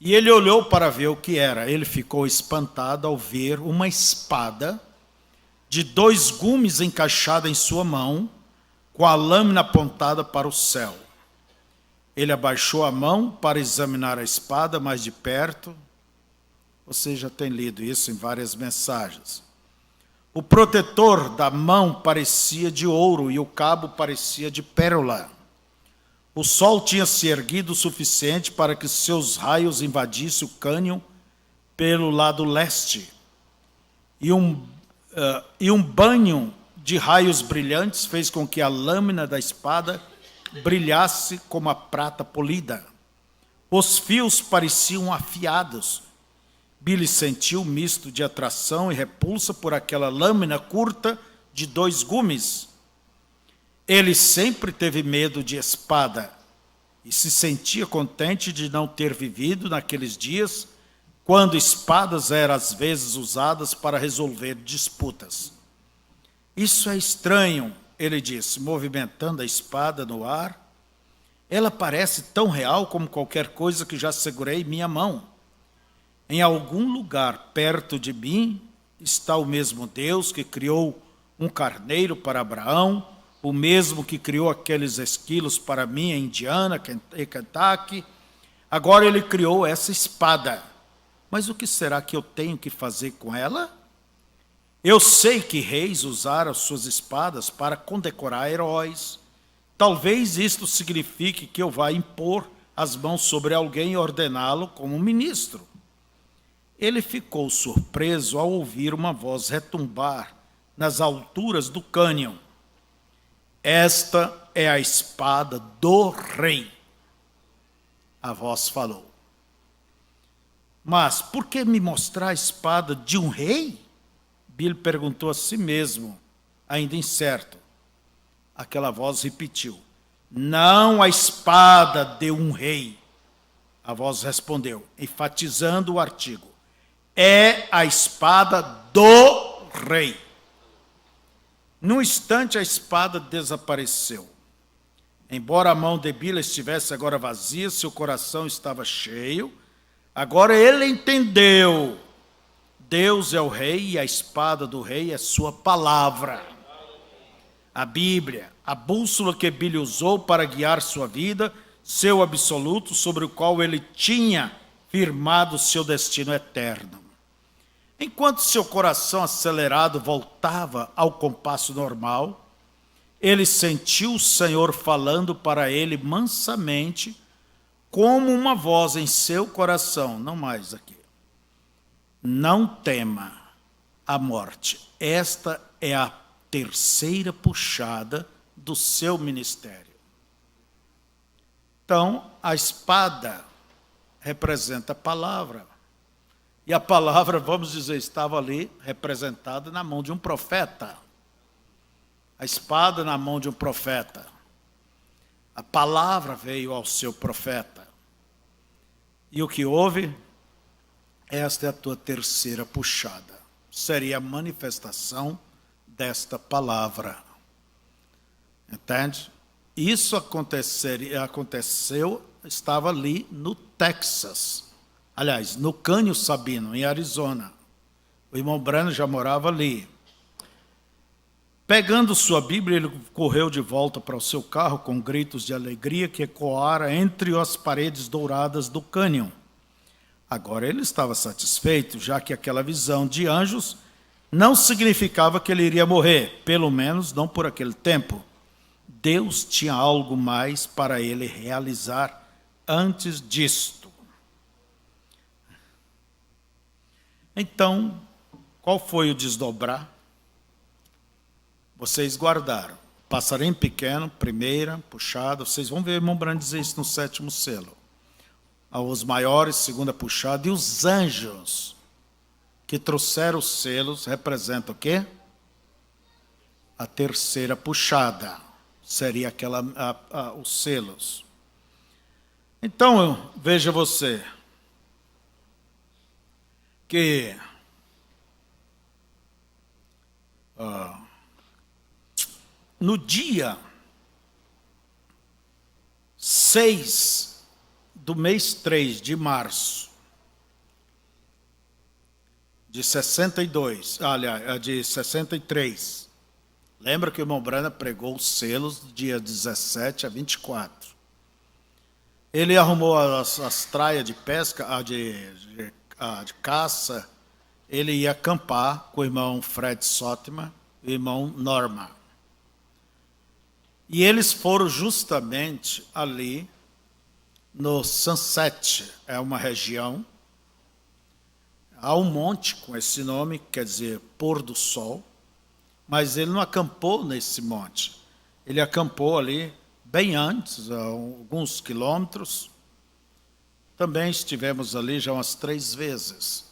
e ele olhou para ver o que era. Ele ficou espantado ao ver uma espada de 2 gumes encaixada em sua mão, com a lâmina apontada para o céu. Ele abaixou a mão para examinar a espada mais de perto. Você já tem lido isso em várias mensagens. O protetor da mão parecia de ouro e o cabo parecia de pérola. O sol tinha se erguido o suficiente para que seus raios invadissem o cânion pelo lado leste. E um banho de raios brilhantes fez com que a lâmina da espada brilhasse como a prata polida. Os fios pareciam afiados. Billy sentiu um misto de atração e repulsa por aquela lâmina curta de 2 gumes. Ele sempre teve medo de espada e se sentia contente de não ter vivido naqueles dias quando espadas eram às vezes usadas para resolver disputas. Isso é estranho, ele disse, movimentando a espada no ar. Ela parece tão real como qualquer coisa que já segurei em minha mão. Em algum lugar perto de mim está o mesmo Deus que criou um carneiro para Abraão, o mesmo que criou aqueles esquilos para mim em Indiana e Kentucky. Agora ele criou essa espada. Mas o que será que eu tenho que fazer com ela? Eu sei que reis usaram suas espadas para condecorar heróis. Talvez isto signifique que eu vá impor as mãos sobre alguém e ordená-lo como ministro. Ele ficou surpreso ao ouvir uma voz retumbar nas alturas do cânion. Esta é a espada do rei. A voz falou. Mas por que me mostrar a espada de um rei? Billy perguntou a si mesmo, ainda incerto. Aquela voz repetiu. Não a espada de um rei. A voz respondeu, enfatizando o artigo. É a espada do rei. Num instante, a espada desapareceu. Embora a mão de Billy estivesse agora vazia, seu coração estava cheio. Agora ele entendeu. Deus é o rei e a espada do rei é sua palavra. A Bíblia, a bússola que Billy usou para guiar sua vida, seu absoluto sobre o qual ele tinha firmado seu destino eterno. Enquanto seu coração acelerado voltava ao compasso normal, ele sentiu o Senhor falando para ele mansamente, como uma voz em seu coração, não mais aqui. Não tema a morte. Esta é a terceira puxada do seu ministério. Então, a espada representa a palavra. E a palavra, vamos dizer, estava ali representada na mão de um profeta. A espada na mão de um profeta. A palavra veio ao seu profeta. E o que houve? Esta é a tua terceira puxada. Seria a manifestação desta palavra. Entende? Isso aconteceu, estava ali no Texas. Aliás, no Cânion Sabino, em Arizona. O irmão Branham já morava ali. Pegando sua Bíblia, ele correu de volta para o seu carro com gritos de alegria que ecoaram entre as paredes douradas do cânion. Agora ele estava satisfeito, já que aquela visão de anjos não significava que ele iria morrer, pelo menos não por aquele tempo. Deus tinha algo mais para ele realizar antes disto. Então, qual foi o desdobrar? Vocês guardaram. Passarinho pequeno, primeira, puxada. Vocês vão ver o irmão Branham dizer isso no 7º selo. Os maiores, segunda puxada. E os anjos que trouxeram os selos representam o quê? A terceira puxada. Seria os selos. Então, veja você que no dia 6 do mês 3 de março de 62, aliás, de 63, lembra que o irmão Branham pregou os selos do dia 17 a 24. Ele arrumou as traias de pesca, de caça, ele ia acampar com o irmão Fred Sottman e o irmão Norma. E eles foram justamente ali no Sunset, é uma região, há um monte com esse nome, quer dizer, pôr do sol, mas ele não acampou nesse monte. Ele acampou ali bem antes, a alguns quilômetros. Também estivemos ali já umas 3 vezes,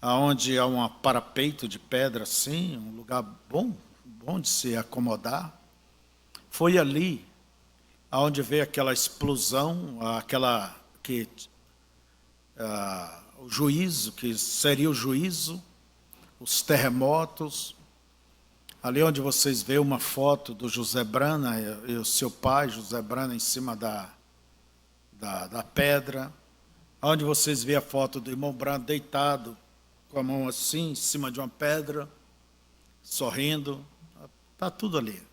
onde há um parapeito de pedra assim, um lugar bom de se acomodar. Foi ali onde veio aquela explosão, o juízo, que seria o juízo, os terremotos. Ali onde vocês veem uma foto do José Branham e o seu pai, José Branham, em cima da pedra. Onde vocês veem a foto do irmão Branham deitado, com a mão assim, em cima de uma pedra, sorrindo. Está tudo ali.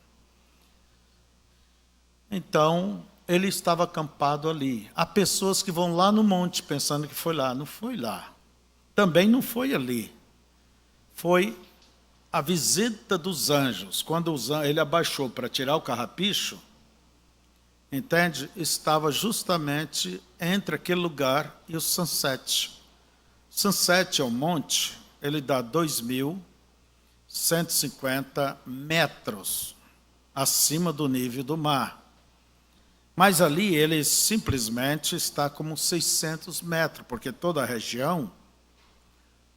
Então, ele estava acampado ali. Há pessoas que vão lá no monte pensando que foi lá. Não foi lá. Também não foi ali. Foi a visita dos anjos. Quando ele abaixou para tirar o carrapicho, entende? Estava justamente entre aquele lugar e o Sunset. Sunset é um monte, ele dá 2.150 metros acima do nível do mar. Mas ali ele simplesmente está como 600 metros, porque toda a região,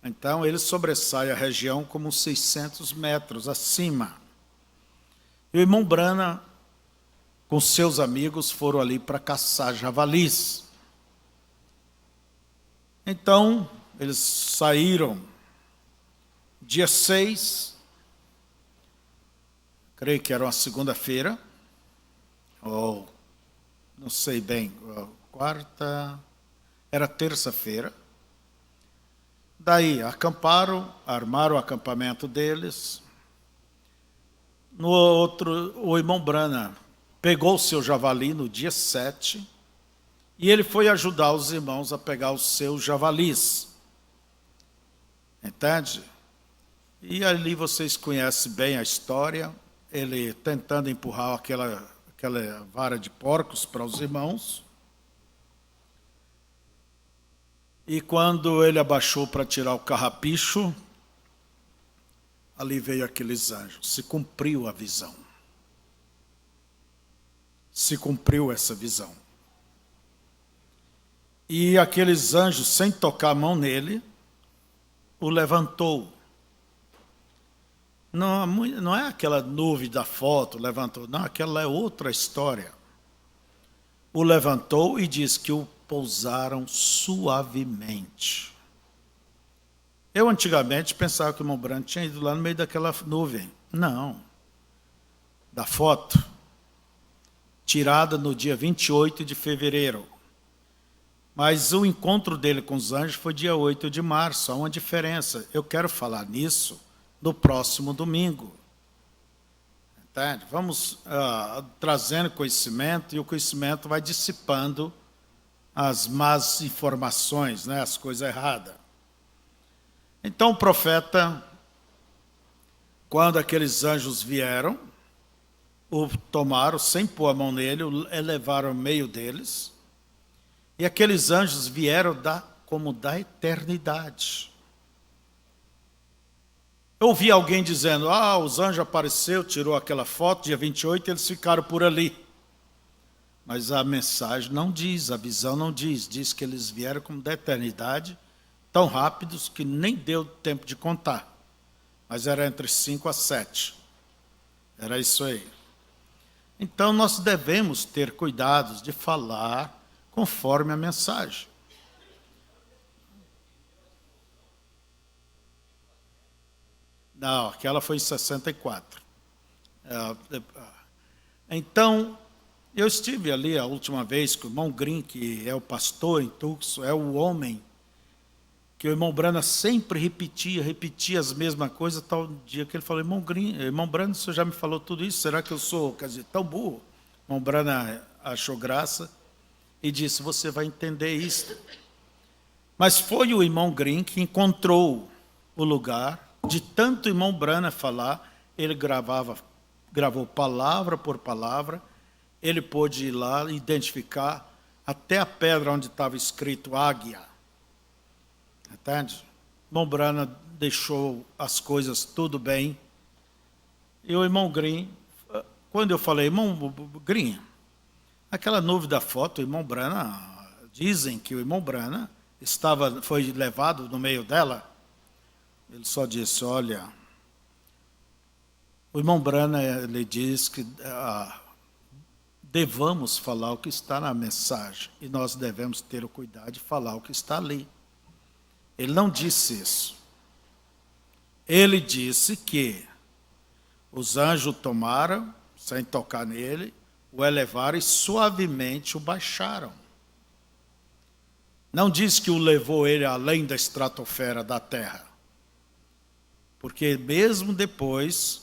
então ele sobressai a região como 600 metros acima. E o irmão Branham, com seus amigos, foram ali para caçar javalis. Então, eles saíram dia 6, creio que era uma segunda-feira, ou não sei bem, quarta, era terça-feira. Daí acamparam, armaram o acampamento deles. No outro, o irmão Branham pegou o seu javali no dia 7 e ele foi ajudar os irmãos a pegar os seus javalis. Entende? E ali vocês conhecem bem a história, ele tentando empurrar aquela vara de porcos para os irmãos. E quando ele abaixou para tirar o carrapicho, ali veio aqueles anjos. Se cumpriu a visão. Se cumpriu essa visão. E aqueles anjos, sem tocar a mão nele, o levantou. Não é aquela nuvem da foto, levantou. Não, aquela é outra história. O levantou e diz que o pousaram suavemente. Eu antigamente pensava que o irmão Branham tinha ido lá no meio daquela nuvem. Não. Da foto. tirada no dia 28 de fevereiro. Mas o encontro dele com os anjos foi dia 8 de março. Há uma diferença. Eu quero falar nisso no próximo domingo. Entende? Vamos trazendo conhecimento, e o conhecimento vai dissipando as más informações, né, as coisas erradas. Então o profeta, quando aqueles anjos vieram, o tomaram sem pôr a mão nele, o levaram ao meio deles, e aqueles anjos vieram como da eternidade. Eu ouvi alguém dizendo, os anjos apareceram, tirou aquela foto, dia 28, eles ficaram por ali. Mas a mensagem não diz, a visão não diz. Diz que eles vieram como da eternidade, tão rápidos que nem deu tempo de contar. Mas era entre 5 a 7. Era isso aí. Então nós devemos ter cuidados de falar conforme a mensagem. Não, aquela foi em 64. Então, eu estive ali a última vez com o irmão Green, que é o pastor em Tucson, é o homem que o irmão Brana sempre repetia as mesmas coisas, tal dia que ele falou, irmão Brana, você já me falou tudo isso, será que eu sou, tão burro? O irmão Brana achou graça e disse, você vai entender isso. Mas foi o irmão Green que encontrou o lugar, de tanto o irmão Brana falar, ele gravou palavra por palavra, ele pôde ir lá identificar até a pedra onde estava escrito águia. Entende? O irmão Brana deixou as coisas tudo bem. E o irmão Green, quando eu falei, irmão Green, aquela nuvem da foto, o irmão Brana, dizem que o irmão Brana foi levado no meio dela. Ele só disse, olha, o irmão Brana, ele diz que devamos falar o que está na mensagem, e nós devemos ter o cuidado de falar o que está ali. Ele não disse isso. Ele disse que os anjos tomaram, sem tocar nele, o elevaram e suavemente o baixaram. Não diz que o levou ele além da estratosfera da terra. Porque mesmo depois,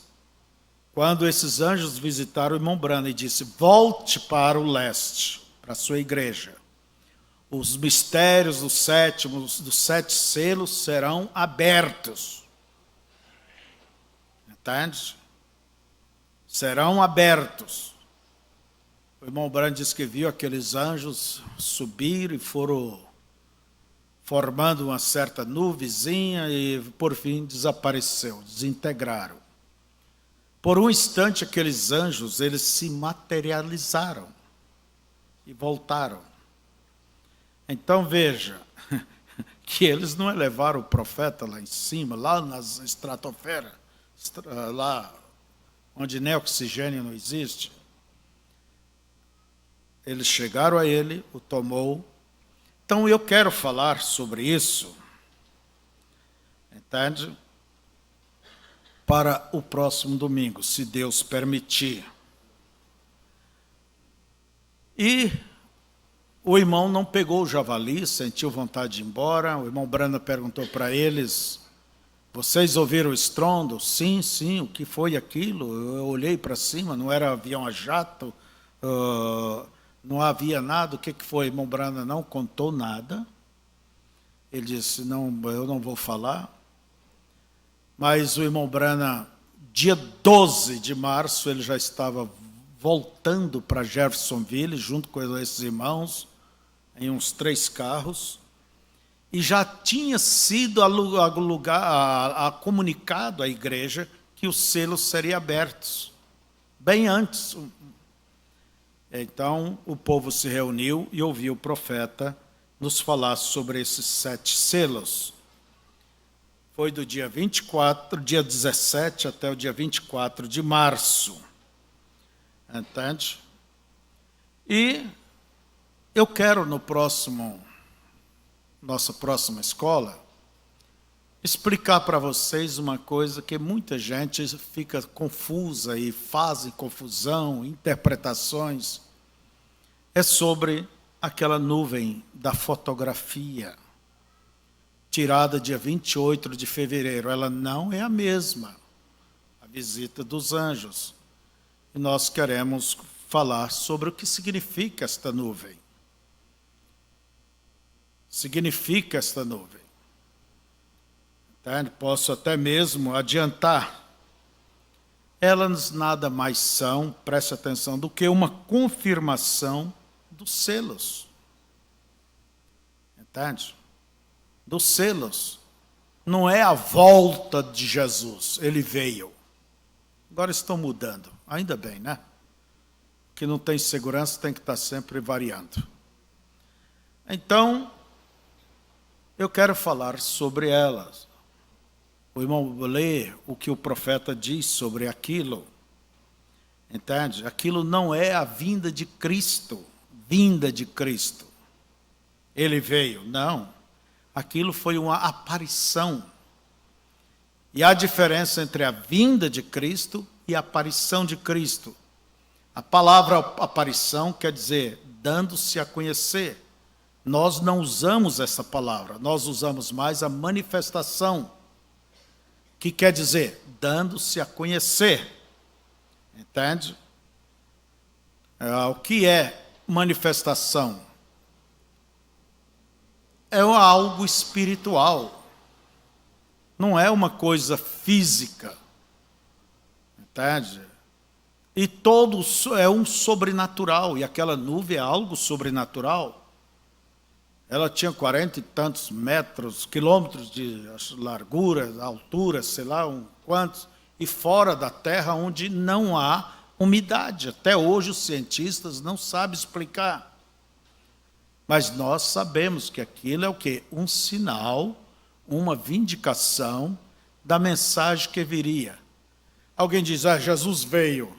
quando esses anjos visitaram o irmão Brana e disse, volte para o leste, para a sua igreja. Os mistérios dos 7 selos serão abertos. Entende? Serão abertos. O irmão Brana disse que viu aqueles anjos subir e foram formando uma certa nuvezinha e, por fim, desapareceu, desintegraram. Por um instante, aqueles anjos, eles se materializaram e voltaram. Então, veja, que eles não elevaram o profeta lá em cima, lá nas estratosferas, lá onde nem oxigênio não existe. Eles chegaram a ele, o tomou. Então, eu quero falar sobre isso, entende? Para o próximo domingo, se Deus permitir. E o irmão não pegou o javali, sentiu vontade de ir embora. O irmão Brana perguntou para eles, vocês ouviram o estrondo? Sim, sim, o que foi aquilo? Eu olhei para cima, não era avião a jato, não havia nada. O que foi? O irmão Brana não contou nada. Ele disse, não, eu não vou falar. Mas o irmão Brana, dia 12 de março, ele já estava voltando para Jeffersonville, junto com esses irmãos, em uns 3 carros, e já tinha sido comunicado à igreja que os selos seriam abertos, bem antes. Então, o povo se reuniu e ouviu o profeta nos falar sobre esses 7 selos. Foi do dia 17 até o dia 24 de março. Entende? E eu quero nossa próxima escola, explicar para vocês uma coisa que muita gente fica confusa e fazem confusão, interpretações. é sobre aquela nuvem da fotografia, tirada dia 28 de fevereiro. Ela não é a mesma, a visita dos anjos. E nós queremos falar sobre o que significa esta nuvem. Significa esta nuvem. Posso até mesmo adiantar. Elas nada mais são, preste atenção, do que uma confirmação dos selos. Entende? Dos selos. Não é a volta de Jesus, ele veio. Agora estão mudando, ainda bem, né? Que não tem segurança, tem que estar sempre variando. Então, eu quero falar sobre elas. O irmão lê o que o profeta diz sobre aquilo. Entende? Aquilo não é a vinda de Cristo. Vinda de Cristo. Ele veio. Não. Aquilo foi uma aparição. E há diferença entre a vinda de Cristo e a aparição de Cristo. A palavra aparição quer dizer dando-se a conhecer. Nós não usamos essa palavra. Nós usamos mais a manifestação, que quer dizer dando-se a conhecer. Entende? O que é manifestação? É algo espiritual. Não é uma coisa física. Entende? E todo é um sobrenatural. E aquela nuvem é algo sobrenatural. Ela tinha 40 e tantos metros, quilômetros de largura, altura, sei lá quantos, e fora da terra onde não há umidade. Até hoje os cientistas não sabem explicar. Mas nós sabemos que aquilo é o quê? Um sinal, uma vindicação da mensagem que viria. Alguém diz, Jesus veio.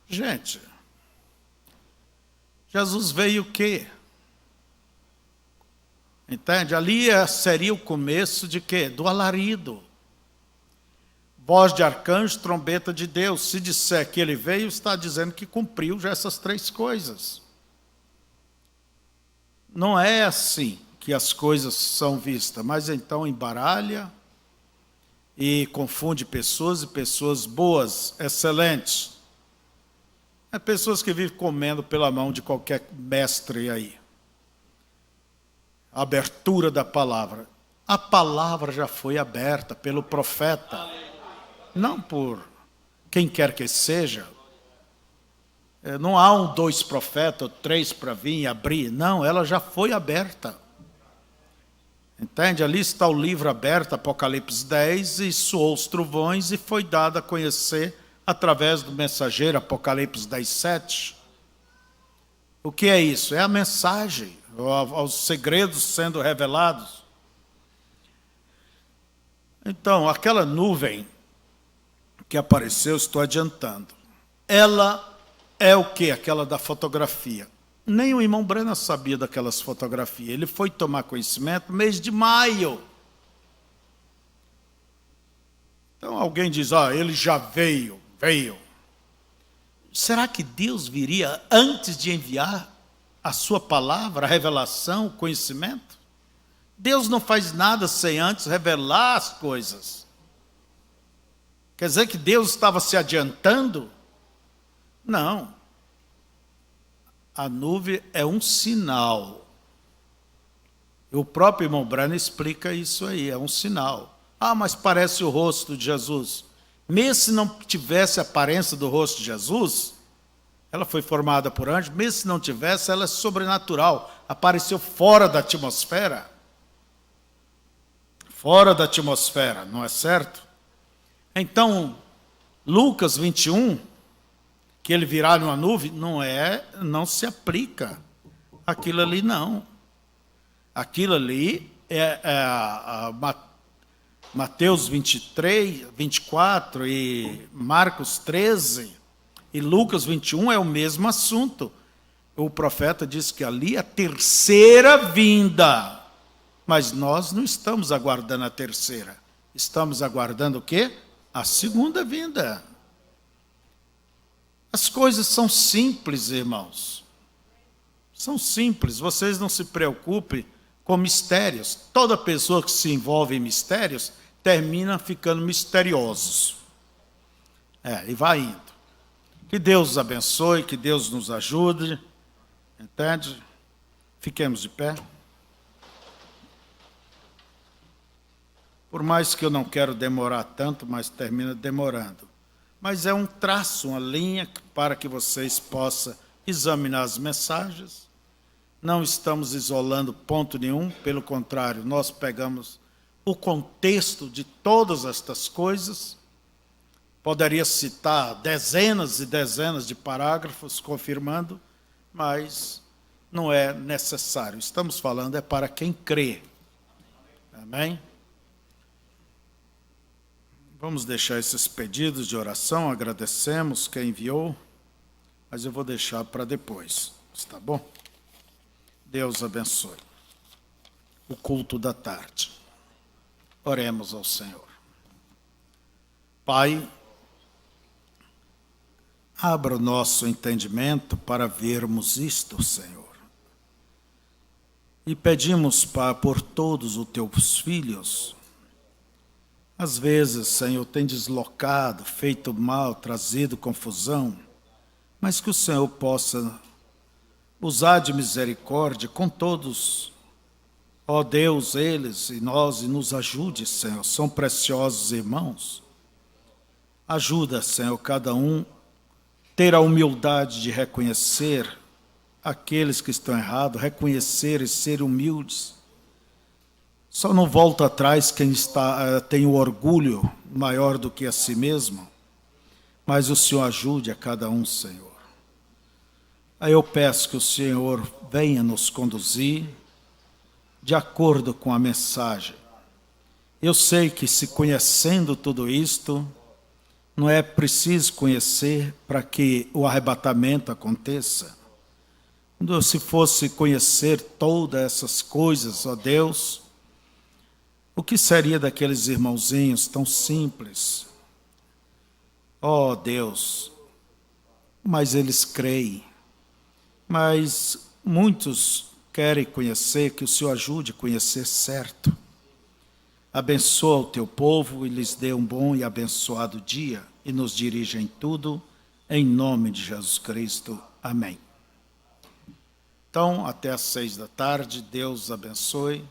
Gente, Jesus veio o quê? Entende? Ali seria o começo de quê? Do alarido. Voz de arcanjo, trombeta de Deus. Se disser que ele veio, está dizendo que cumpriu já essas três coisas. Não é assim que as coisas são vistas, mas então embaralha e confunde pessoas e pessoas boas, excelentes. É pessoas que vivem comendo pela mão de qualquer mestre aí. Abertura da palavra. A palavra já foi aberta pelo profeta, não por quem quer que seja. Não há dois profetas ou três para vir e abrir. Não, ela já foi aberta. Entende? Ali está o livro aberto, Apocalipse 10, e soou os trovões e foi dado a conhecer através do mensageiro, Apocalipse 10, 7. O que é isso? É a mensagem, aos segredos sendo revelados. Então, aquela nuvem que apareceu, estou adiantando, ela é o que? Aquela da fotografia. Nem o irmão Brena sabia daquelas fotografias. Ele foi tomar conhecimento no mês de maio. Então alguém diz, ele já veio. Será que Deus viria antes de enviar a sua palavra, a revelação, o conhecimento? Deus não faz nada sem antes revelar as coisas. Quer dizer que Deus estava se adiantando? Não. A nuvem é um sinal. O próprio irmão Brana explica isso aí, é um sinal. Mas parece o rosto de Jesus. Mesmo se não tivesse a aparência do rosto de Jesus, ela foi formada por anjos, mesmo se não tivesse, ela é sobrenatural. Apareceu fora da atmosfera. Fora da atmosfera, não é certo? Então, Lucas 21, que ele virá numa nuvem, não se aplica. Aquilo ali não. Aquilo ali é Mateus 23, 24 e Marcos 13 e Lucas 21 é o mesmo assunto. O profeta diz que ali é a terceira vinda. Mas nós não estamos aguardando a terceira. Estamos aguardando o quê? A segunda vinda. As coisas são simples, irmãos. São simples, vocês não se preocupem com mistérios. Toda pessoa que se envolve em mistérios termina ficando misteriosos. E vai indo. Que Deus os abençoe, que Deus nos ajude. Entende? Fiquemos de pé. Por mais que eu não quero demorar tanto, mas termina demorando. Mas é um traço, uma linha para que vocês possam examinar as mensagens. Não estamos isolando ponto nenhum, pelo contrário, nós pegamos o contexto de todas estas coisas. Poderia citar dezenas e dezenas de parágrafos confirmando, mas não é necessário. Estamos falando é para quem crê. Amém? Vamos deixar esses pedidos de oração, agradecemos quem enviou, mas eu vou deixar para depois, está bom? Deus abençoe. O culto da tarde. Oremos ao Senhor. Pai, abra o nosso entendimento para vermos isto, Senhor. E pedimos, Pai, por todos os teus filhos. Às vezes, Senhor, tem deslocado, feito mal, trazido confusão, mas que o Senhor possa usar de misericórdia com todos. Ó Deus, eles e nós, e nos ajude, Senhor, são preciosos irmãos. Ajuda, Senhor, cada um ter a humildade de reconhecer aqueles que estão errados, reconhecer e ser humildes. Só não volta atrás quem tem o orgulho maior do que a si mesmo, mas o Senhor ajude a cada um, Senhor. Aí eu peço que o Senhor venha nos conduzir de acordo com a mensagem. Eu sei que se conhecendo tudo isto, não é preciso conhecer para que o arrebatamento aconteça. Se fosse conhecer todas essas coisas, ó Deus, o que seria daqueles irmãozinhos tão simples? Ó Deus, mas eles creem. Mas muitos querem conhecer, que o Senhor ajude a conhecer certo. Abençoa o teu povo e lhes dê um bom e abençoado dia e nos dirija em tudo, em nome de Jesus Cristo. Amém. Então, até às 18h, Deus abençoe.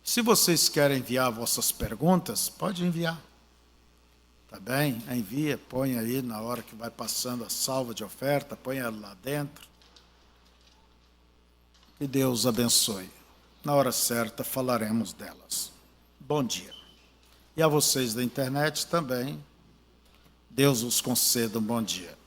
Se vocês querem enviar vossas perguntas, pode enviar. Tá bem? Envia, põe aí na hora que vai passando a salva de oferta, põe ela lá dentro. Que Deus abençoe. Na hora certa falaremos delas. Bom dia. E a vocês da internet também, Deus os conceda um bom dia.